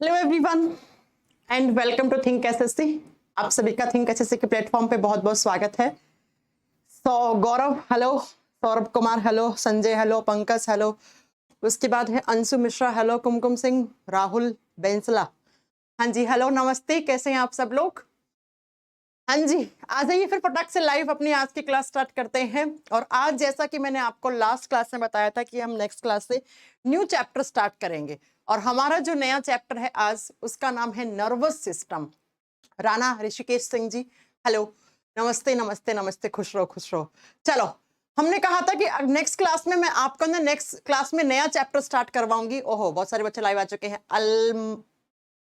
Hello everyone and welcome to think SSC. आप सभी का थिंक एसएससी के प्लेटफॉर्म पे बहुत बहुत स्वागत है। Gaurav hello, Saurabh Kumar hello, Sanjay hello, Pankaj hello, उसके बाद है अंशु मिश्रा हेलो, कुमकुम सिंह, राहुल बेंसला, हाँ जी हेलो नमस्ते, कैसे हैं आप सब लोग? हाँ जी, आ जाइए फिर फटाक से लाइव अपनी आज की क्लास स्टार्ट करते हैं। और आज जैसा कि मैंने आपको लास्ट क्लास में बताया था कि हम नेक्स्ट क्लास से न्यू चैप्टर स्टार्ट करेंगे, और हमारा जो नया चैप्टर है आज उसका नाम है nervous system. Rana Rishikesh Singh ji hello, नमस्ते नमस्ते नमस्ते, खुश रहो खुश रहो। चलो, हमने कहा था कि नेक्स्ट क्लास में मैं आपको ना नेक्स्ट क्लास में नया चैप्टर स्टार्ट करवाऊंगी। ओहो, बहुत सारे बच्चे लाइव आ चुके हैं।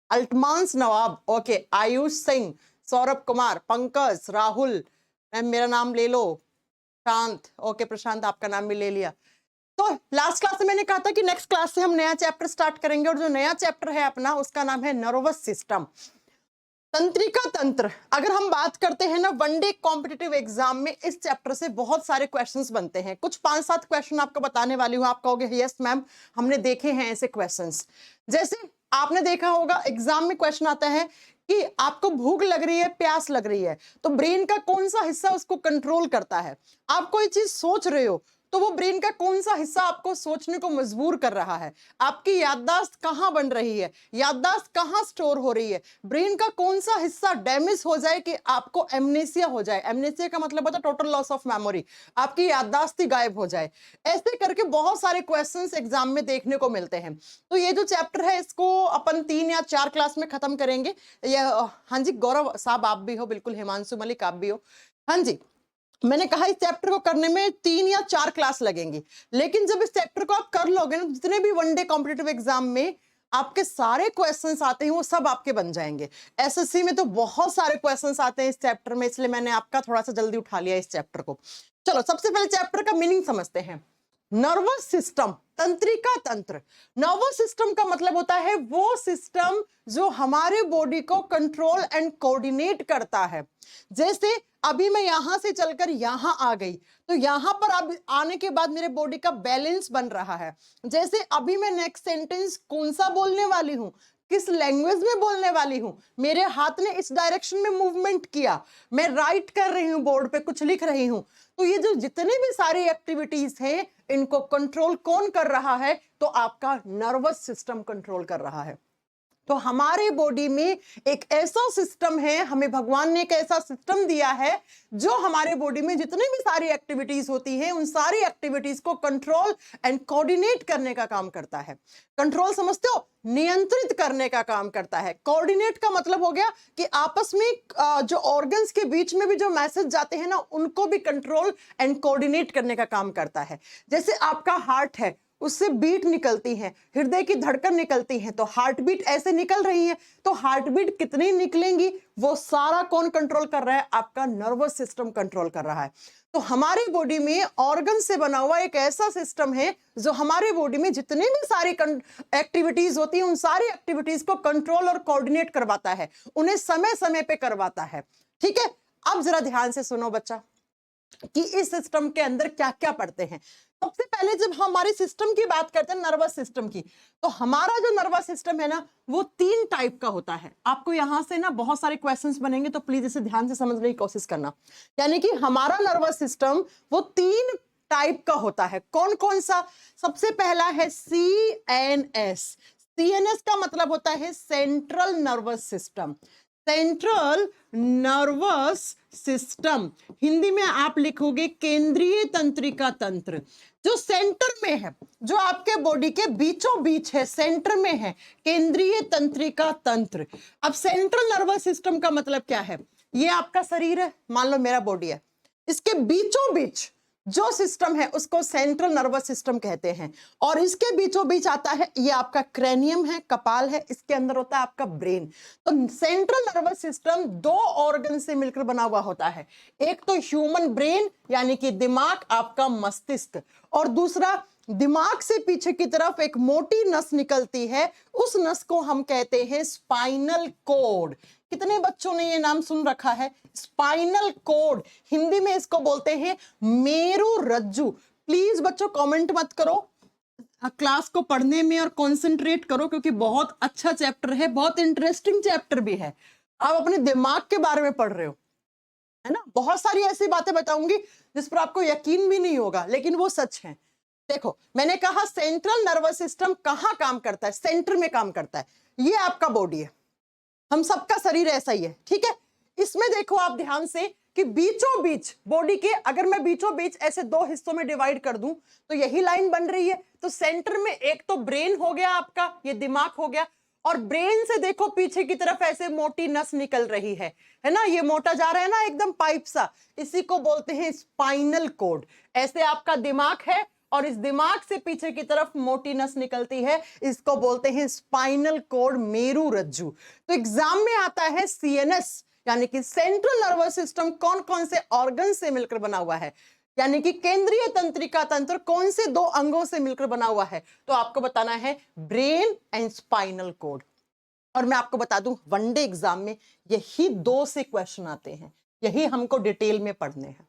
अल्टमांस नवाब, ओके, आयुष सिंह, सौरभ कुमार, पंकज, राहुल, मैम मेरा नाम ले लो, शांत, ओके प्रशांत आपका नाम भी ले लिया। तो लास्ट क्लास में मैंने कहा था कि नेक्स्ट क्लास से हम नया चैप्टर स्टार्ट करेंगे, और जो नया चैप्टर है अपना उसका नाम है नर्वस सिस्टम, तंत्रिका तंत्र। अगर हम बात करते हैं ना वनडे कॉम्पिटिटिव एग्जाम में इस चैप्टर से बहुत सारे क्वेश्चंस बनते हैं। कुछ 5-7 क्वेश्चन आपको बताने वाली हूं, आप कहोगे यस मैम हमने देखे हैं ऐसे क्वेश्चंस। जैसे आपने देखा होगा एग्जाम में क्वेश्चन आता है कि आपको भूख लग रही है, प्यास लग रही है, तो ब्रेन का कौन सा हिस्सा उसको कंट्रोल करता है? आप कोई चीज सोच रहे हो तो वो ब्रेन का कौन सा हिस्सा आपको सोचने को मजबूर कर रहा है? आपकी याददाश्त कहां बन रही है, याददाश्त कहां स्टोर हो रही है, ब्रेन का कौन सा हिस्सा डैमेज हो जाए कि आपको एमनेसिया हो जाए। एमनेसिया का मतलब होता है टोटल लॉस ऑफ मेमोरी, आपकी याददाश्त ही गायब हो जाए। ऐसे करके बहुत सारे क्वेश्चंस एग्जाम में देखने को मिलते हैं। तो ये जो चैप्टर है इसको अपन 3 या 4 क्लास में खत्म करेंगे। हाँ जी गौरव साहब आप भी हो, बिल्कुल हिमांशु मलिक आप भी हो। हाँ जी, मैंने कहा इस चैप्टर को करने में 3 या 4 क्लास लगेंगी, लेकिन जब इस चैप्टर को आप कर लोगे ना, जितने भी वनडे कॉम्पिटिटिव एग्जाम में आपके सारे क्वेश्चंस आते हैं वो सब आपके बन जाएंगे। एसएससी में तो बहुत सारे क्वेश्चंस आते हैं इस चैप्टर में, इसलिए मैंने आपका थोड़ा सा जल्दी उठा लिया इस चैप्टर को। चलो सबसे पहले चैप्टर का मीनिंग समझते हैं। नर्वस सिस्टम, तंत्रिका तंत्र। नर्वस सिस्टम का मतलब होता है वो सिस्टम जो हमारे बॉडी को कंट्रोल एंड कोऑर्डिनेट करता है। जैसे अभी मैं यहां से चलकर यहां आ गई, तो यहां पर अब आने के बाद मेरे बॉडी का बैलेंस बन रहा है। जैसे अभी मैं नेक्स्ट सेंटेंस कौन सा बोलने वाली हूं, किस लैंग्वेज में बोलने वाली हूं, मेरे हाथ ने इस डायरेक्शन में मूवमेंट किया, मैं राइट कर रही हूं, बोर्ड पे कुछ लिख रही हूं। तो ये जो जितने भी सारी एक्टिविटीज हैं इनको कंट्रोल कौन कर रहा है? तो आपका नर्वस सिस्टम कंट्रोल कर रहा है। तो हमारे बॉडी में एक ऐसा सिस्टम है, हमें भगवान ने एक ऐसा सिस्टम दिया है जो हमारे बॉडी में जितनी भी सारी एक्टिविटीज होती हैं उन सारी एक्टिविटीज को कंट्रोल एंड कोऑर्डिनेट करने का काम करता है। कंट्रोल समझते हो, नियंत्रित करने का काम करता है। कोऑर्डिनेट का मतलब हो गया कि आपस में जो ऑर्गन्स के बीच में भी जो मैसेज जाते हैं ना उनको भी कंट्रोल एंड कोऑर्डिनेट करने का काम करता है। जैसे आपका हार्ट है, उससे बीट निकलती है, हृदय की धड़कन निकलती है, तो हार्ट बीट ऐसे निकल रही है, तो हार्ट बीट कितनी निकलेंगी वो सारा कौन कंट्रोल कर रहा है? आपका नर्वस सिस्टम कंट्रोल कर रहा है। तो हमारी बॉडी में ऑर्गन से बना हुआ एक ऐसा सिस्टम है जो हमारे बॉडी में जितनी भी सारी एक्टिविटीज होती है उन सारी एक्टिविटीज को कंट्रोल और कोऑर्डिनेट करवाता है, उन्हें समय समय पे करवाता है। ठीक है, अब जरा ध्यान से सुनो बच्चा कि इस सिस्टम के अंदर क्या क्या पढ़ते हैं। सबसे पहले जब हमारे सिस्टम की बात करते हैं, नर्वस सिस्टम की, तो हमारा जो नर्वस सिस्टम है ना वो 3 टाइप का होता है। आपको यहां से ना बहुत सारे क्वेश्चंस बनेंगे, तो प्लीज इसे ध्यान से समझने की कोशिश करना। यानी कि हमारा नर्वस सिस्टम वो 3 टाइप का होता है। कौन कौन सा? सबसे पहला है CNS। CNS का मतलब होता है central nervous system. Central nervous system, Hindi में आप लिखोगे केंद्रीय तंत्रिका तंत्र। जो सेंटर में है, जो आपके बॉडी के बीचों बीच है, सेंटर में है, केंद्रीय तंत्रिका तंत्र। अब सेंट्रल नर्वस सिस्टम का मतलब क्या है? ये आपका शरीर है, मान लो मेरा बॉडी है, इसके बीचों बीच जो सिस्टम है उसको सेंट्रल नर्वस सिस्टम कहते हैं। और इसके बीचों बीच आता है, ये आपका क्रेनियम है, कपाल है, इसके अंदर होता है आपका ब्रेन। तो सेंट्रल नर्वस सिस्टम 2 ऑर्गन से मिलकर बना हुआ होता है। एक तो ह्यूमन ब्रेन यानी कि दिमाग, आपका मस्तिष्क, और दूसरा दिमाग से पीछे की तरफ एक मोटी नस निकलती है, उस नस को हम कहते हैं स्पाइनल कोड। कितने बच्चों ने ये नाम सुन रखा है? स्पाइनल कोड, हिंदी में इसको बोलते हैं मेरुरज्जु। प्लीज बच्चों कमेंट मत करो, क्लास को पढ़ने में और कंसंट्रेट करो, क्योंकि बहुत अच्छा चैप्टर है, बहुत इंटरेस्टिंग चैप्टर भी है। आप अपने दिमाग के बारे में पढ़ रहे हो, है ना। बहुत सारी ऐसी बातें बताऊंगी जिस पर आपको यकीन भी नहीं होगा, लेकिन वो सच है। देखो, मैंने कहा सेंट्रल नर्वस सिस्टम कहाँ काम करता है? सेंटर में काम करता है। ये आपका बॉडी है, हम सबका शरीर ऐसा ही है, ठीक है। इसमें देखो आप ध्यान से कि बीचों बीच बॉडी के, अगर मैं बीचों बीच ऐसे दो हिस्सों में डिवाइड कर दूं तो यही लाइन बन रही है। तो सेंटर में एक तो ब्रेन हो गया आपका, ये दिमाग हो गया, और ब्रेन से देखो पीछे की तरफ ऐसे मोटी नस निकल रही है ना, ये मोटा जा रहा है ना एकदम पाइप सा, इसी को बोलते हैं स्पाइनल कोड। ऐसे आपका दिमाग है और इस दिमाग से पीछे की तरफ मोटी नस निकलती है, इसको बोलते हैं स्पाइनल कोड, मेरू रज्जु। तो एग्जाम में आता है सीएनएस, यानी कि सेंट्रल नर्वस सिस्टम कौन कौन से ऑर्गन से मिलकर बना हुआ है, यानी कि केंद्रीय तंत्रिका तंत्र कौन से दो अंगों से मिलकर बना हुआ है, तो आपको बताना है ब्रेन एंड स्पाइनल कोड। और मैं आपको बता दूं, वनडे एग्जाम में यही 2 से क्वेश्चन आते हैं, यही हमको डिटेल में पढ़ने हैं।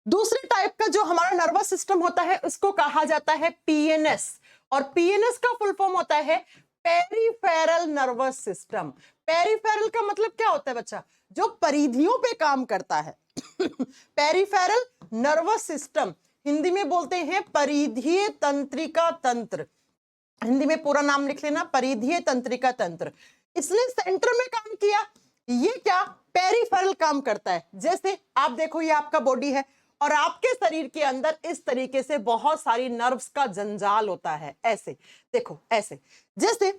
दूसरे टाइप का जो हमारा नर्वस सिस्टम होता है उसको कहा जाता है पीएनएस, और पीएनएस का फुल फॉर्म होता है पेरिफेरल नर्वस सिस्टम। पेरिफेरल का मतलब क्या होता है बच्चा? जो परिधियों पे काम करता है। पेरिफेरल नर्वस सिस्टम हिंदी में बोलते हैं परिधीय तंत्रिका तंत्र। हिंदी में पूरा नाम लिख लेना, परिधीय तंत्रिका तंत्र। इसने सेंटर में काम किया, ये क्या पेरिफेरल काम करता है। जैसे आप देखो, ये आपका बॉडी है और आपके शरीर के अंदर इस तरीके से बहुत सारी नर्व्स का जंजाल होता है। ऐसे देखो, ऐसे जैसे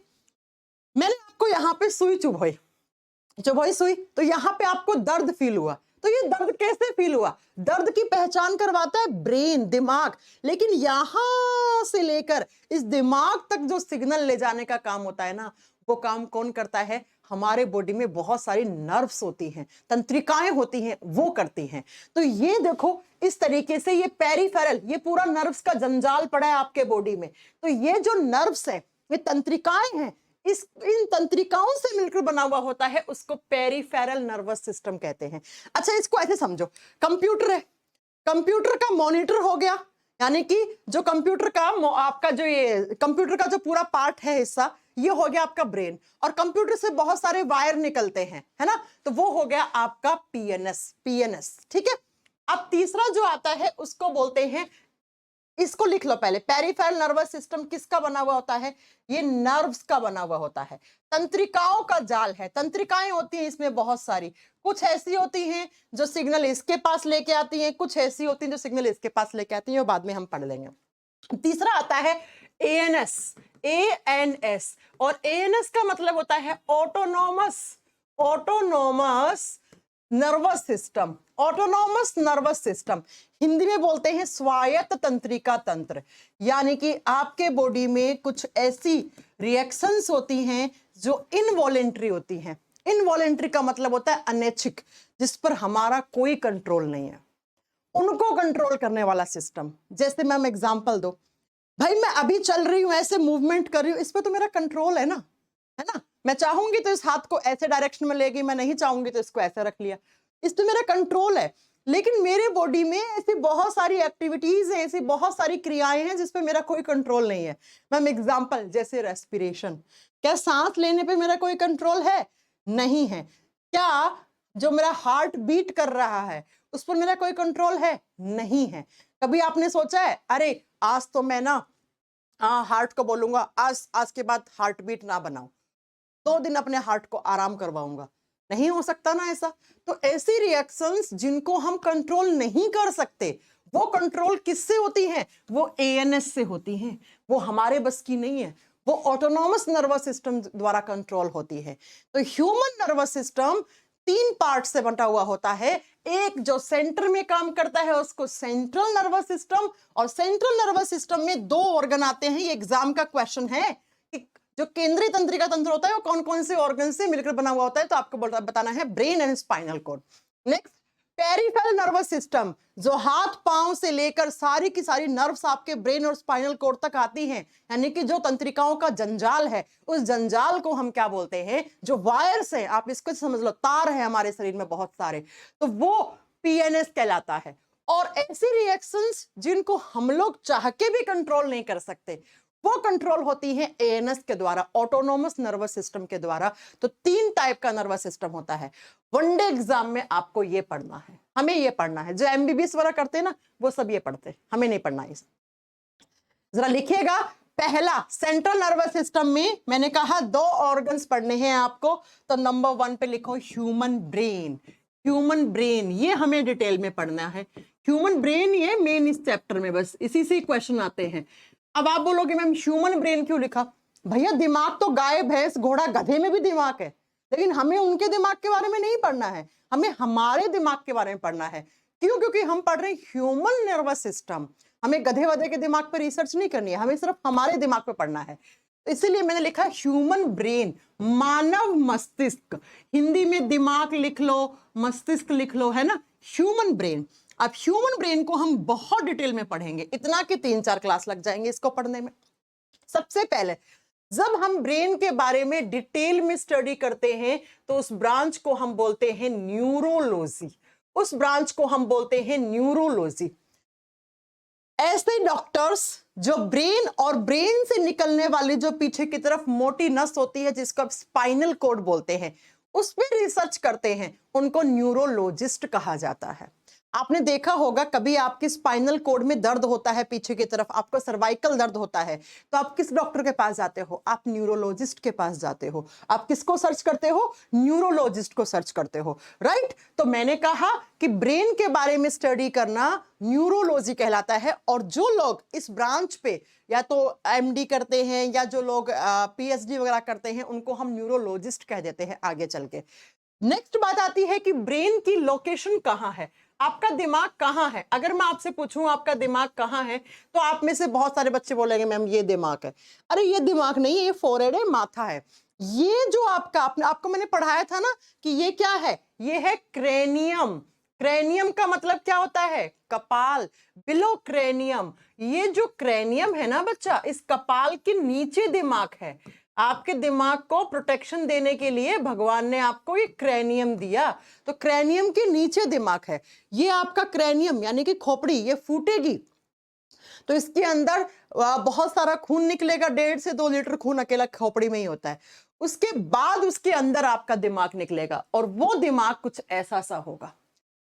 मैंने आपको यहाँ पे सुई चुभोई सुई, तो यहाँ पे आपको दर्द फील हुआ। तो ये दर्द कैसे फील हुआ? दर्द की पहचान करवाता है ब्रेन, दिमाग, लेकिन यहां से लेकर इस दिमाग तक जो सिग्नल ले जाने का काम होता है ना, वो काम कौन करता है? हमारे बॉडी में बहुत सारी नर्व्स होती हैं, तंत्रिकाएं होती हैं, वो करती हैं। तो ये देखो, इस तरीके से ये पेरिफेरल, ये पूरा नर्व्स का जंजाल पड़ा है आपके बॉडी में। तो ये जो नर्व्स है, ये तंत्रिकाएं हैं, इन तंत्रिकाओं से मिलकर बना हुआ होता है, उसको पेरिफेरल नर्वस सिस्टम कहते हैं। अच्छा, इसको ऐसे समझो, कंप्यूटर है, कंप्यूटर का मॉनिटर हो गया, यानी कि जो कंप्यूटर का आपका जो ये कंप्यूटर का जो पूरा पार्ट है, हिस्सा, ये हो गया आपका ब्रेन, और कंप्यूटर से बहुत सारे वायर निकलते हैं, है ना, तो वो हो गया आपका पीएनएस, ठीक है। अब तीसरा जो आता है उसको बोलते हैं, इसको लिख लो पहले, पेरिफेरल नर्वस सिस्टम किसका बना हुआ होता है? ये नर्व्स का बना हुआ होता है, तंत्रिकाओं का जाल है। तंत्रिकाएं होती हैं इसमें बहुत सारी, कुछ ऐसी होती हैं जो सिग्नल इसके पास लेके आती हैं, कुछ ऐसी होती हैं जो सिग्नल इसके पास लेके आती हैं, वो बाद में हम पढ़ लेंगे। तीसरा आता है एएनएस, और एएनएस का मतलब होता है autonomous nervous system. Autonomous nervous system Hindi में बोलते हैं स्वायत्त तंत्रिका तंत्र, यानी कि आपके बॉडी में कुछ ऐसी रिएक्शंस होती हैं जो इनवॉलेंट्री होती हैं। इनवॉलेंट्री का मतलब होता है अनैच्छिक, जिस पर हमारा कोई कंट्रोल नहीं है, उनको कंट्रोल करने वाला सिस्टम। जैसे मैम एग्जांपल दो, भाई मैं अभी चल रही हूं, ऐसे मूवमेंट कर रही हूं, इस पे तो मेरा कंट्रोल है ना, है ना। मैं चाहूंगी तो इस हाथ को ऐसे डायरेक्शन में लेगी, मैं नहीं चाहूंगी तो इसको ऐसे रख लिया, इस पे मेरा कंट्रोल है। लेकिन मेरे बॉडी में ऐसी बहुत सारी एक्टिविटीज हैं, ऐसी बहुत सारी क्रियाएं हैं जिस पे मेरा कोई कंट्रोल नहीं है। मैम एग्जांपल, जैसे रेस्पिरेशन, क्या सांस लेने पे मेरा कोई कंट्रोल है? नहीं है। क्या जो मेरा हार्ट बीट कर रहा है उस पर मेरा कोई कंट्रोल है? नहीं है। कभी आपने सोचा है, अरे आज तो मैं ना हार्ट को बोलूंगा, आज के बाद हार्ट बीट ना बनाओ, 2 दिन अपने हार्ट को आराम करवाऊंगा? नहीं हो सकता ना ऐसा। तो ऐसी रिएक्शंस जिनको हम कंट्रोल नहीं कर सकते, वो कंट्रोल किससे होती हैं? वो एएनएस से होती हैं, वो हमारे बस की नहीं है, वो ऑटोनोमस नर्वस सिस्टम द्वारा कंट्रोल होती है। तो ह्यूमन नर्वस सिस्टम 3 पार्ट से बंटा हुआ होता है। एक जो सेंटर में काम करता है उसको सेंट्रल नर्वस सिस्टम, और सेंट्रल नर्वस सिस्टम में 2 ऑर्गन आते हैं। ये एग्जाम का क्वेश्चन है कि जो केंद्रीय तंत्रिका तंत्र होता है वो कौन कौन से ऑर्गन से मिलकर बना हुआ होता है, तो आपको बताना है brain and spinal cord. Next, peripheral nervous system, जो हाथ पांव से लेकर सारी की सारी नर्व्स आपके ब्रेन और स्पाइनल कॉर्ड तक आती हैं, यानी कि जो तंत्रिकाओं का जंजाल है, उस जंजाल को हम क्या बोलते हैं? जो वायर्स हैं, आप इसको समझ लो, तार है हमारे शरीर में बहुत सारे, तो वो पीएनएस कहलाता है। और ऐसी रिएक्शंस जिनको हम लोग चाह के भी कंट्रोल नहीं कर सकते, वो कंट्रोल होती है एएनएस के द्वारा, ऑटोनोमस नर्वस सिस्टम के द्वारा। तो 3 टाइप का नर्वस सिस्टम होता है। वनडे एग्जाम में आपको ये पढ़ना है, हमें ये पढ़ना है। जो एमबीबीएस वाला करते हैं ना, वो सब ये पढ़ते हैं, हमें नहीं पढ़ना है। जरा लिखिएगा, पहला सेंट्रल नर्वस सिस्टम में मैंने कहा 2 ऑर्गन्स पढ़ने हैं आपको, तो नंबर 1 पे लिखो ह्यूमन ब्रेन। ह्यूमन ब्रेन ये हमें डिटेल में पढ़ना है। ह्यूमन ब्रेन ये मेन इस चैप्टर में, बस इसी से क्वेश्चन आते हैं। अब आप बोलोगे मैम ह्यूमन ब्रेन क्यों लिखा? भैया दिमाग तो गाय भैंस घोड़ा गधे में भी दिमाग है, लेकिन हमें उनके दिमाग के बारे में नहीं पढ़ना है, हमें हमारे दिमाग के बारे में पढ़ना है। क्यों? क्योंकि हम पढ़ रहे हैं ह्यूमन नर्वस सिस्टम। हमें गधे वधे के दिमाग पर रिसर्च नहीं करनी है, हमें सिर्फ हमारे दिमाग पे पढ़ना है। तो इसीलिए मैंने लिखा ह्यूमन ब्रेन, मानव मस्तिष्क। हिंदी में दिमाग लिख लो, मस्तिष्क लिख लो, है ना, ह्यूमन ब्रेन। अब ह्यूमन ब्रेन को हम बहुत डिटेल में पढ़ेंगे, इतना कि 3-4 क्लास लग जाएंगे इसको पढ़ने में। सबसे पहले जब हम ब्रेन के बारे में डिटेल में स्टडी करते हैं तो उस ब्रांच को हम बोलते हैं न्यूरोलॉजी। उस ब्रांच को हम बोलते हैं न्यूरोलॉजी। ऐसे डॉक्टर्स जो ब्रेन और ब्रेन से निकलने वाली जो पीछे की तरफ मोटी नस होती है, जिसको स्पाइनल कॉर्ड बोलते हैं, उस पर रिसर्च करते हैं, उनको न्यूरोलॉजिस्ट कहा जाता है। आपने देखा होगा कभी आपकी स्पाइनल कॉर्ड में दर्द होता है पीछे की तरफ, आपको सर्वाइकल दर्द होता है, तो आप किस डॉक्टर के पास जाते हो? आप न्यूरोलॉजिस्ट के पास जाते हो। आप किसको सर्च करते हो? न्यूरोलॉजिस्ट को सर्च करते हो, राइट। तो मैंने कहा कि ब्रेन के बारे में स्टडी करना न्यूरोलॉजी कहलाता है। और जो लोग इस ब्रांच पे या तो एमडी करते हैं या जो लोग पीएचडी वगैरह करते हैं, उनको हम न्यूरोलॉजिस्ट कह देते हैं आगे चल के। नेक्स्ट बात आती है कि ब्रेन की लोकेशन कहाँ है, आपका दिमाग कहाँ है। अगर मैं आपसे पूछूं आपका दिमाग कहाँ है, तो आप में से बहुत सारे बच्चे बोलेंगे मैम ये दिमाग है। अरे ये दिमाग नहीं है, ये फोरहेड है, माथा है। ये जो आपको मैंने पढ़ाया था ना कि ये क्या है, ये है क्रेनियम। क्रेनियम का मतलब क्या होता है? कपाल, बिलो क्रेनियम। ये जो क्रेनियम है ना बच्चा, इस कपाल के नीचे दिमाग है। आपके दिमाग को प्रोटेक्शन देने के लिए भगवान ने आपको ये क्रेनियम दिया। तो क्रेनियम के नीचे दिमाग है। ये आपका क्रेनियम यानी कि खोपड़ी, ये फूटेगी तो इसके अंदर बहुत सारा खून निकलेगा। 1.5 से 2 लीटर खून अकेला खोपड़ी में ही होता है। उसके बाद उसके अंदर आपका दिमाग निकलेगा और वो दिमाग कुछ ऐसा सा होगा,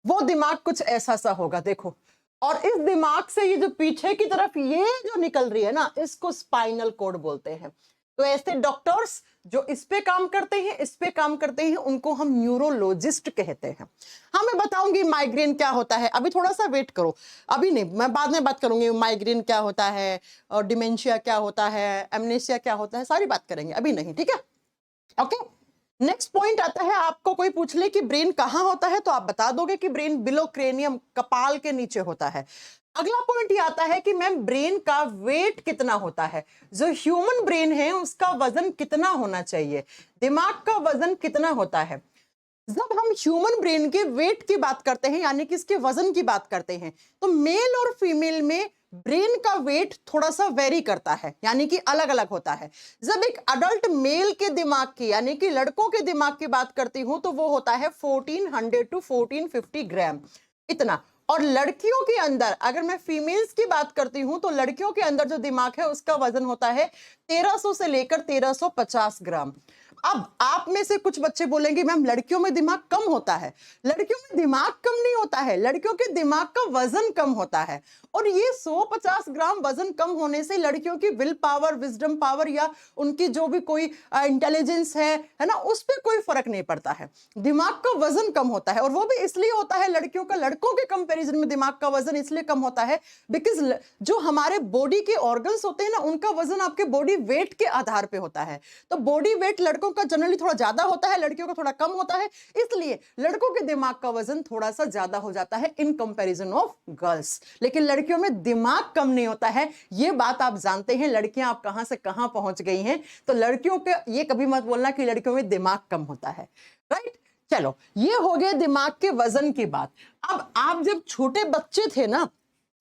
वो दिमाग कुछ ऐसा सा होगा, देखो। और इस दिमाग से ये जो पीछे की तरफ ये जो निकल रही है ना, इसको स्पाइनल कॉर्ड बोलते हैं। तो ऐसे डॉक्टर्स जो इस पे काम करते हैं, इस पे काम करते हैं, उनको हम न्यूरोलॉजिस्ट कहते हैं। हाँ, मैं बताऊंगी माइग्रेन क्या होता है, अभी थोड़ा सा वेट करो, अभी नहीं, मैं बाद में बात करूंगी माइग्रेन क्या होता है और डिमेंशिया क्या होता है, एमनेसिया क्या होता है, सारी बात करेंगे, अभी नहीं, ठीक है। ओके, नेक्स्ट पॉइंट आता है, आपको कोई पूछ ले कि ब्रेन कहाँ होता है तो आप बता दोगे कि ब्रेन बिलो क्रेनियम, कपाल के नीचे होता है। अगला पॉइंट ये आता है कि मैम ब्रेन का वेट कितना होता है। जो ह्यूमन ब्रेन है उसका वजन कितना होना चाहिए, दिमाग का वजन कितना होता है। जब हम ह्यूमन ब्रेन के वेट की बात करते हैं यानी कि इसके वजन की बात करते हैं, तो मेल और फीमेल में ब्रेन का वेट थोड़ा सा वेरी करता है, यानी कि अलग अलग होता है। जब एक अडल्ट मेल के दिमाग की यानी कि लड़कों के दिमाग की बात करती हूं तो वो होता है 1400 टू 1450 ग्राम, इतना। और लड़कियों के अंदर अगर मैं फीमेल्स की बात करती हूं तो लड़कियों के अंदर जो दिमाग है उसका वजन होता है 1300 से लेकर 1350 ग्राम। अब आप में से कुछ बच्चे बोलेंगे मैम लड़कियों में दिमाग कम होता है। लड़कियों में दिमाग कम नहीं होता है, लड़कियों के दिमाग का वजन कम होता है। और ये 150 ग्राम वजन कम होने से लड़कियों की विल पावर, विजडम पावर या उनकी जो भी कोई इंटेलिजेंस है ना, उस पर कोई फर्क नहीं पड़ता है। दिमाग का वजन कम होता है और वो भी इसलिए होता है लड़कियों का लड़कों के कंपैरिजन में दिमाग का वजन इसलिए कम होता है बिकॉज जो हमारे बॉडी के ऑर्गन्स होते हैं ना, उनका वजन आपके बॉडी वेट के आधार पे होता है। तो बॉडी वेट लड़कों का जनरली थोड़ा ज्यादा होता है, लड़कियों का थोड़ा कम होता है, इसलिए लड़कों के दिमाग का वजन थोड़ा सा ज्यादा हो जाता है इन कंपैरिजन ऑफ गर्ल्स। लेकिन लड़कियों में दिमाग कम नहीं होता है, ये बात आप जानते हैं। लड़कियां आप कहां से कहां पहुंच गई हैं, तो लड़कियों के ये कभी मत बोलना कि लड़कियों में दिमाग कम होता है, राइट। चलो, ये हो गया दिमाग के वजन की बात। अब आप जब छोटे बच्चे थे ना,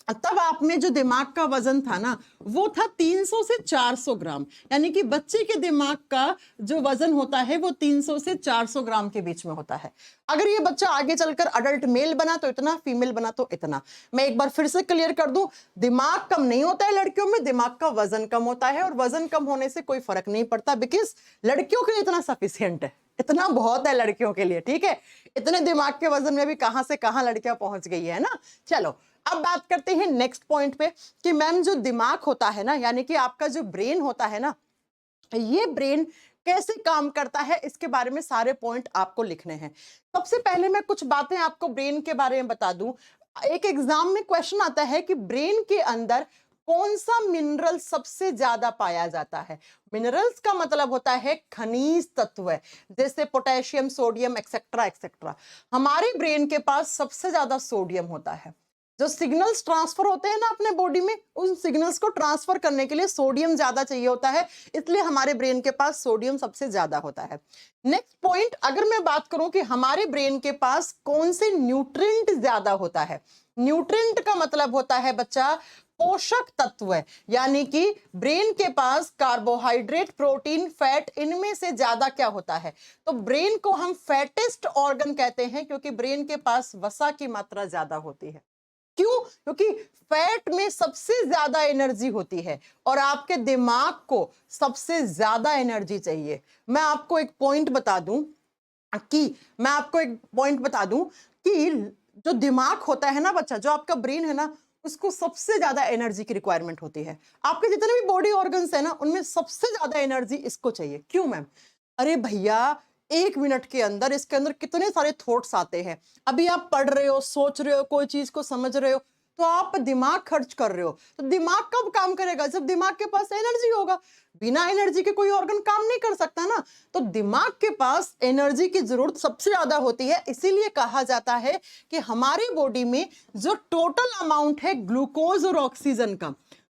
तब आप में जो दिमाग का वजन था ना वो था 300 से 400 ग्राम, यानी कि बच्चे के दिमाग का जो वजन होता है वो 300 से 400 ग्राम के बीच में होता है। अगर ये बच्चा आगे चलकर अडल्ट मेल बना तो इतना, फीमेल बना तो इतना। मैं एक बार फिर से क्लियर कर दूं, दिमाग कम नहीं होता है लड़कियों में, दिमाग का वजन कम होता है, और वजन कम होने से कोई फर्क नहीं पड़ता, बिकॉज लड़कियों के लिए इतना सफिशियंट है, इतना बहुत है लड़कियों के लिए, ठीक है। इतने दिमाग के वजन में भी कहां से कहां लड़कियां पहुंच गई है ना। चलो अब बात करते हैं नेक्स्ट पॉइंट पे कि मैम जो दिमाग होता है ना, यानी कि आपका जो ब्रेन होता है ना, ये ब्रेन कैसे काम करता है, इसके बारे में सारे पॉइंट आपको लिखने हैं। सबसे पहले मैं कुछ बातें आपको ब्रेन के बारे में बता दूं। एक एग्जाम में क्वेश्चन आता है कि ब्रेन के अंदर कौन सा मिनरल सबसे ज्यादा पाया जाता है। मिनरल्स का मतलब होता है खनिज तत्व, जैसे पोटेशियम, सोडियम, एक्सेट्रा एक्सेट्रा। हमारे ब्रेन के पास सबसे ज्यादा सोडियम होता है। जो सिग्नल्स ट्रांसफर होते हैं ना अपने बॉडी में, उन सिग्नल्स को ट्रांसफर करने के लिए सोडियम ज्यादा चाहिए होता है, इसलिए हमारे ब्रेन के पास सोडियम सबसे ज्यादा होता है। नेक्स्ट पॉइंट, अगर मैं बात करूं कि हमारे ब्रेन के पास कौन से न्यूट्रिएंट ज्यादा होता है। न्यूट्रिएंट का मतलब होता है बच्चा पोषक तत्व, यानी कि ब्रेन के पास कार्बोहाइड्रेट, प्रोटीन, फैट, इनमें से ज्यादा क्या होता है। तो ब्रेन को हम फैटेस्ट ऑर्गन कहते हैं, क्योंकि ब्रेन के पास वसा की मात्रा ज्यादा होती है। क्यों? क्योंकि फैट में सबसे ज्यादा एनर्जी होती है और आपके दिमाग को सबसे ज्यादा एनर्जी चाहिए। मैं आपको एक पॉइंट बता दूं कि जो दिमाग होता है ना बच्चा, जो आपका ब्रेन है ना, उसको सबसे ज्यादा एनर्जी की रिक्वायरमेंट होती है। आपके जितने भी बॉडी ऑर्गन्स है ना, उनमें सबसे ज्यादा एनर्जी इसको चाहिए। क्यों मैम? अरे भैया, 1 मिनट के अंदर इसके अंदर कितने सारे थॉट्स आते हैं। अभी आप पढ़ रहे हो, सोच रहे हो, कोई चीज को समझ रहे हो, तो आप दिमाग खर्च कर रहे हो। तो दिमाग कब काम करेगा? जब दिमाग के पास एनर्जी होगा। बिना एनर्जी के कोई ऑर्गन काम नहीं कर सकता ना। तो दिमाग के पास एनर्जी की जरूरत सबसे ज्यादा होती है। इसीलिए कहा जाता है कि हमारी बॉडी में जो टोटल अमाउंट है ग्लूकोज और ऑक्सीजन का,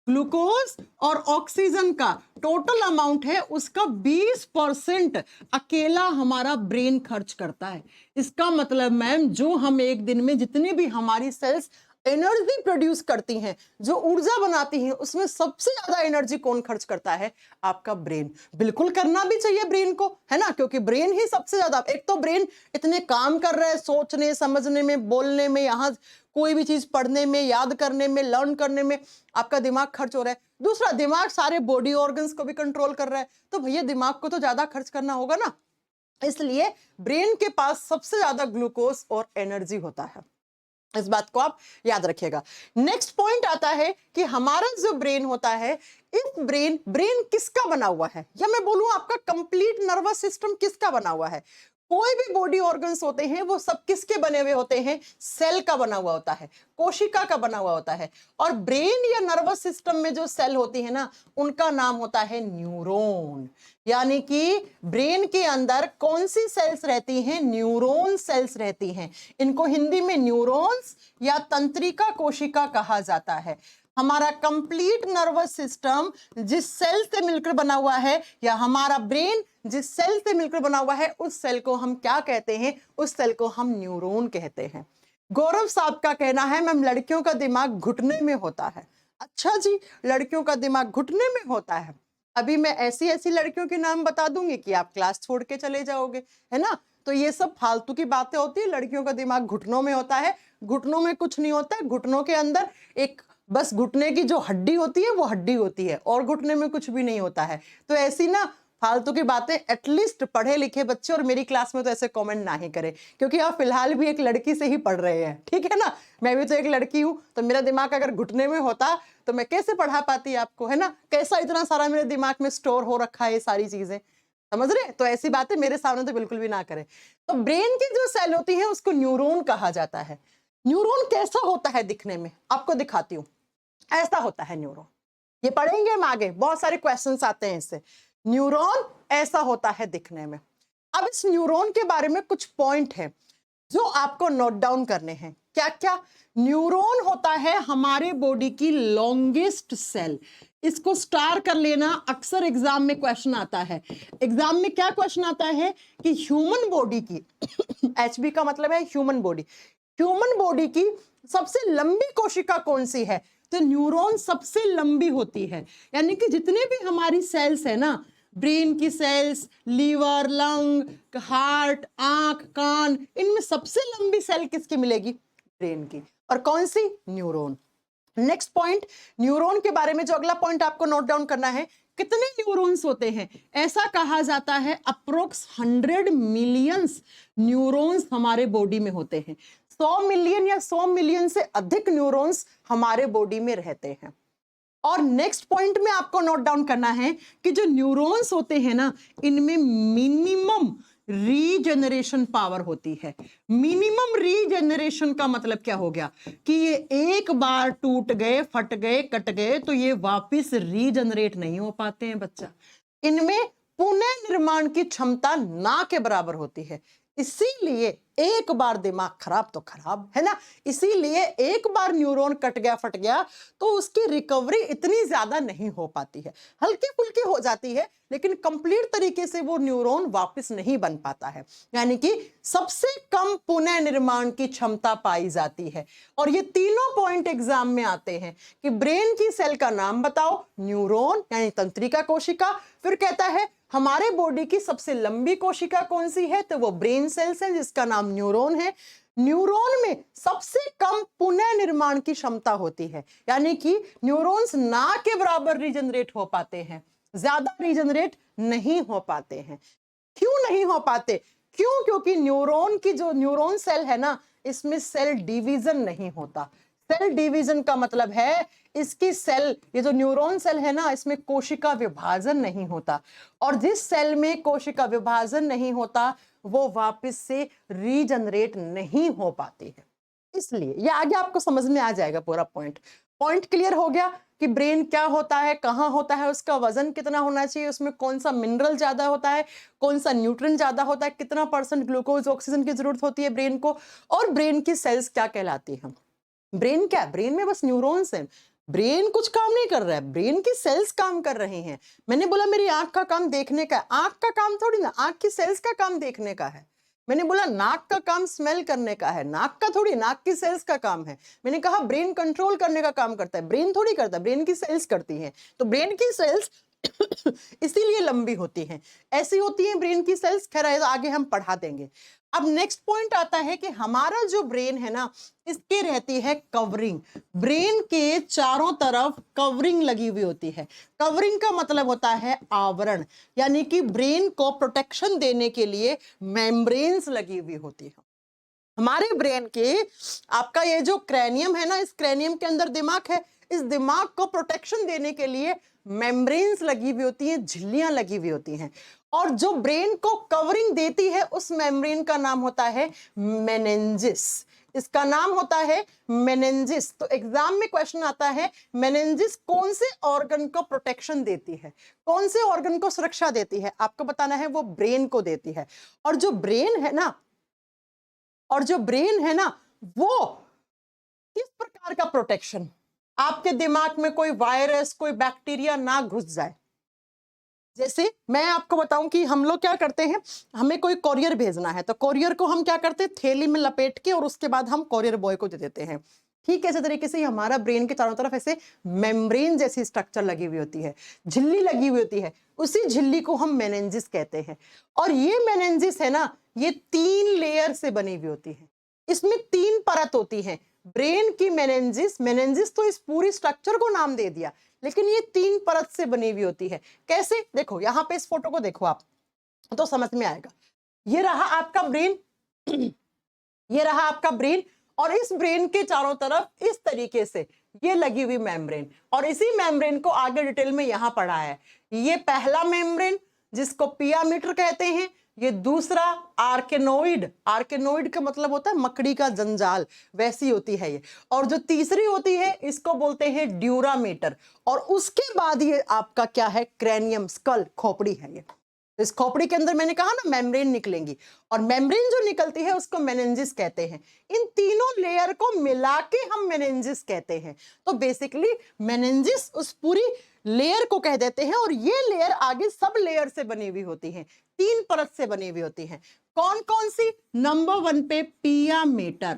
ग्लूकोज और ऑक्सीजन का टोटल अमाउंट है, उसका 20% अकेला हमारा ब्रेन खर्च करता है। इसका मतलब मैम, जो हम एक दिन में जितनी भी हमारी सेल्स एनर्जी प्रोड्यूस करती हैं, जो ऊर्जा बनाती हैं, उसमें सबसे ज्यादा एनर्जी कौन खर्च करता है? आपका ब्रेन। बिल्कुल करना भी चाहिए ब्रेन को, है ना, क्योंकि ब्रेन ही सबसे ज्यादा, एक तो ब्रेन इतने काम कर रहा है, सोचने, समझने में, बोलने में, यहाँ कोई भी चीज पढ़ने में, याद करने में, लर्न करने में आपका दिमाग खर्च हो रहा है। दूसरा, दिमाग सारे बॉडी ऑर्गन्स को भी कंट्रोल कर रहा है, तो भैया दिमाग को तो ज्यादा खर्च करना होगा ना। इसलिए ब्रेन के पास सबसे ज्यादा ग्लूकोज और एनर्जी होता है। इस बात को आप याद रखिएगा। नेक्स्ट पॉइंट आता है कि हमारा जो ब्रेन होता है, इस ब्रेन किसका बना हुआ है, या मैं बोलूं आपका कंप्लीट नर्वस सिस्टम किसका बना हुआ है। कोई भी बॉडी ऑर्गन्स होते हैं वो सब किसके बने हुए होते हैं? सेल का बना हुआ होता है, कोशिका का बना हुआ होता है। और ब्रेन या नर्वस सिस्टम में जो सेल होती है ना, उनका नाम होता है न्यूरॉन। यानी कि ब्रेन के अंदर कौन सी सेल्स रहती हैं? न्यूरॉन सेल्स रहती हैं। इनको हिंदी में न्यूरॉन्स या तंत्रिका कोशिका कहा जाता है। हमारा कंप्लीट नर्वस सिस्टम जिस सेल से मिलकर बना हुआ है, या हमारा ब्रेन जिस सेल से मिलकर बना हुआ है, उस सेल को हम क्या कहते हैं? उस सेल को हम न्यूरॉन कहते हैं। गौरव साहब का कहना है मैम, लड़कियों का दिमाग घुटने में होता है। अच्छा जी, लड़कियों का दिमाग घुटने में होता है। अभी मैं ऐसी ऐसी लड़कियों के नाम बता दूंगी कि आप क्लास छोड़ के चले जाओगे, है ना। तो ये सब फालतू की बातें होती है। लड़कियों का दिमाग घुटनों में होता है। घुटनों में कुछ नहीं होता है। घुटनों के अंदर एक बस घुटने की जो हड्डी होती है वो हड्डी होती है, और घुटने में कुछ भी नहीं होता है। तो ऐसी ना फालतू की बातें एटलीस्ट पढ़े लिखे बच्चे और मेरी क्लास में तो ऐसे कमेंट ना ही करें, क्योंकि आप फिलहाल भी एक लड़की से ही पढ़ रहे हैं, ठीक है ना। मैं भी तो एक लड़की हूं, तो मेरा दिमाग अगर घुटने में होता तो मैं कैसे पढ़ा पाती आपको, है ना। कैसा इतना सारा मेरे दिमाग में स्टोर हो रखा है ये सारी चीजें, समझ रहे। तो ऐसी बातें मेरे सामने तो बिल्कुल भी ना करें। तो ब्रेन की जो सेल होती है उसको न्यूरॉन कहा जाता है। न्यूरॉन कैसा होता है दिखने में, आपको दिखाती हूँ। ऐसा होता है न्यूरॉन, ये पढ़ेंगे हम आगे, बहुत सारे क्वेश्चंस आते हैं इससे। न्यूरॉन ऐसा होता है दिखने में। अब इस न्यूरॉन के बारे में कुछ पॉइंट है जो आपको नोट डाउन करने हैं। क्या क्या? न्यूरॉन होता है हमारे बॉडी की लॉन्गेस्ट सेल। इसको स्टार कर लेना, अक्सर एग्जाम में क्वेश्चन आता है। एग्जाम में क्या क्वेश्चन आता है कि ह्यूमन बॉडी की HB का मतलब है ह्यूमन बॉडी, ह्यूमन बॉडी की सबसे लंबी कोशिका कौन सी है? तो न्यूरॉन सबसे लंबी होती है। यानी कि जितने भी हमारी सेल्स है ना, ब्रेन की सेल्स, लीवर, लंग, हार्ट, आंख, कान, इनमें सबसे लंबी सेल किसकी मिलेगी? ब्रेन की। और कौन सी? न्यूरॉन। नेक्स्ट पॉइंट, न्यूरॉन के बारे में जो अगला पॉइंट आपको नोट डाउन करना है, कितने न्यूरॉन्स होते हैं? ऐसा कहा जाता है अप्रोक्स 100 मिलियंस न्यूरॉन्स हमारे बॉडी में होते हैं। 100 मिलियन या 100 मिलियन से अधिक न्यूरॉन्स हमारे बॉडी में रहते हैं। और नेक्स्ट पॉइंट में आपको नोट डाउन करना है कि जो न्यूरॉन्स होते हैं ना, इनमें मिनिमम रीजनरेशन पावर होती है। मिनिमम रीजनरेशन का मतलब क्या हो गया कि ये एक बार टूट गए, फट गए, कट गए तो ये वापस रीजनरेट नहीं हो पाते हैं बच्चा। इनमें पुनर्निर्माण की क्षमता ना के बराबर होती है। इसीलिए एक बार दिमाग खराब तो खराब है ना, इसीलिए एक बार न्यूरॉन कट गया, फट गया तो उसकी रिकवरी इतनी ज्यादा नहीं हो पाती है। हल्की फुल्की हो जाती है, लेकिन कंप्लीट तरीके से वो न्यूरॉन वापस नहीं बन पाता है। यानी कि सबसे कम पुनर्निर्माण की क्षमता पाई जाती है। और ये तीनों पॉइंट एग्जाम में आते हैं कि ब्रेन की सेल का नाम बताओ, न्यूरॉन यानी तंत्रिका कोशिका, फिर कहता है हमारे बॉडी की सबसे लंबी कोशिका कौन सी है, तो वो ब्रेन सेल्स है जिसका नाम न्यूरॉन है। न्यूरॉन में सबसे कम पुनर्निर्माण की क्षमता होती है, यानी कि न्यूरॉन्स ना के बराबर रीजनरेट हो पाते हैं, ज्यादा रीजनरेट नहीं हो पाते हैं। क्यों नहीं हो पाते? क्यों? क्योंकि न्यूरॉन की जो न्यूरॉन सेल है ना, इसमें सेल डिवीजन नहीं होता। सेल डिवीजन का मतलब है इसकी सेल, ये जो न्यूरॉन सेल है ना, इसमें कोशिका विभाजन नहीं होता। और जिस सेल में कोशिका विभाजन नहीं होता वो वापस से रीजनरेट नहीं हो पाती है। इसलिए ये आगे आपको समझ में आ जाएगा पूरा पॉइंट। पॉइंट क्लियर हो गया कि ब्रेन क्या होता है, कहाँ होता है, उसका वजन कितना होना चाहिए, उसमें कौन सा मिनरल ज्यादा होता है, कौन सा न्यूट्रिएंट ज्यादा होता है, कितना % ग्लूकोज ऑक्सीजन की जरूरत होती है ब्रेन को, और ब्रेन की सेल्स क्या कहलाती हैं। ब्रेन क्या? ब्रेन में बस न्यूरॉन्स हैं, ब्रेन कुछ काम नहीं कर रहा है, ब्रेन की सेल्स काम कर रही हैं। मैंने बोला मेरी आंख का काम देखने का है, आंख का काम थोड़ी ना, आंख की सेल्स का काम देखने का है। मैंने बोला नाक का काम स्मेल करने का है, नाक का थोड़ी, नाक की सेल्स का काम है। मैंने कहा ब्रेन कंट्रोल करने का काम करता है, ब्रेन थोड़ी करता है, ब्रेन की सेल्स करती हैं। तो ब्रेन की सेल्स इसीलिए लंबी होती हैं, ऐसी होती हैं ब्रेन की सेल्स। खैर आगे हम पढ़ा देंगे। अब नेक्स्ट पॉइंट आता है कि हमारा जो ब्रेन है ना, इसकी रहती है कवरिंग। ब्रेन के चारों तरफ कवरिंग लगी हुई होती है। कवरिंग का मतलब होता है आवरण, यानी कि ब्रेन को प्रोटेक्शन देने के लिए मेम्ब्रेन्स लगी हुई होती है। हमारे ब्रेन के, आपका ये जो क्रैनियम है ना, इस क्रैनियम के अंदर दिमाग है, इस दिमाग को प्रोटेक्शन देने के लिए मेम्ब्रेन्स लगी हुई होती हैं, झिल्लियां लगी हुई होती हैं। और जो ब्रेन को कवरिंग देती है उस मेम्ब्रेन का नाम होता है मेनिंजिस। इसका नाम होता है मेनिंजिस। तो एग्जाम में क्वेश्चन आता है मेनिंजिस कौन से ऑर्गन को प्रोटेक्शन देती है, कौन से ऑर्गन को सुरक्षा देती है? आपको बताना है वो ब्रेन को देती है। और जो ब्रेन है ना, वो किस प्रकार का प्रोटेक्शन, आपके दिमाग में कोई वायरस, कोई बैक्टीरिया ना घुस जाए। जैसे मैं आपको बताऊं कि हम लोग क्या करते हैं, हमें कोई कोरियर भेजना है तो कोरियर को हम क्या करते हैं, थैली में लपेट के और उसके बाद हम कोरियर बॉय को दे देते हैं। ठीक ऐसे तरीके से हमारा ब्रेन के चारों तरफ ऐसे मेम्ब्रेन जैसी स्ट्रक्चर लगी हुई होती है, झिल्ली लगी हुई होती है, उसी झिल्ली को हम मेनिंजिस कहते हैं। और ये मेनिंजिस है ना, ये 3 लेयर से बनी हुई होती है, इसमें 3 परत होती है। ब्रेन की मेनिंजिस, मेनिंजिस तो इस पूरी स्ट्रक्चर को नाम दे दिया, लेकिन ये 3 परत से बनी हुई होती है। कैसे? देखो यहाँ पे इस फोटो को देखो आप तो समझ में आएगा। ये रहा आपका ब्रेन, ये रहा आपका ब्रेन, और इस ब्रेन के चारों तरफ इस तरीके से ये लगी हुई मेम्ब्रेन, और इसी मेम्ब्रेन को आगे डिटेल में यहां पढ़ा है। ये पहला मेम्ब्रेन जिसको पिया मीटर कहते हैं, ये दूसरा आर्केनोइड, आर्केनोइड का मतलब होता है मकड़ी का जंजाल, वैसी होती है ये। और जो तीसरी होती है इसको बोलते हैं ड्यूरामीटर, और उसके बाद ये आपका क्या है, क्रैनियम, स्कल, खोपड़ी है ये। इस खोपड़ी के अंदर मैंने कहा ना मेम्ब्रेन निकलेंगी, और मेम्ब्रेन जो निकलती है उसको मेनिंजिस कहते हैं। इन तीनों लेयर को मिला के हम मेनिंजिस कहते हैं। तो बेसिकली मेनिंजिस उस पूरी लेयर को कह देते हैं, और ये लेयर आगे सब लेयर से बनी हुई होती है, 3 परत से बनी हुई होती है। कौन कौन सी? नंबर 1 पे पिया मीटर,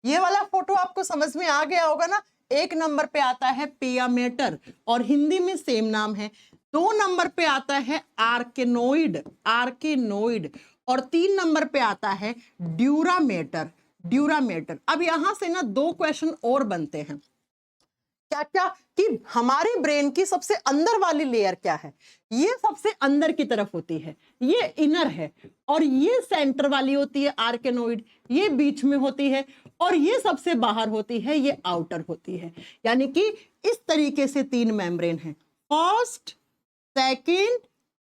ये वाला फोटो आपको समझ में आ गया होगा ना। 1 नंबर पे आता है पियामेटर और हिंदी में सेम नाम है। 2 नंबर पे आता है आर्केनोइड, आर्केनोइड, और 3 नंबर पे आता है ड्यूरामेटर, ड्यूरामेटर। अब यहां से ना 2 क्वेश्चन और बनते हैं। क्या क्या कि हमारे ब्रेन की सबसे अंदर वाली लेयर क्या है। ये सबसे अंदर की तरफ होती है, ये इनर है, और ये सेंटर वाली होती है आर्केनोइड, ये बीच में होती है, और ये सबसे बाहर होती है, ये आउटर होती है। यानी कि इस तरीके से 3 मेम्ब्रेन है, फर्स्ट, सेकेंड,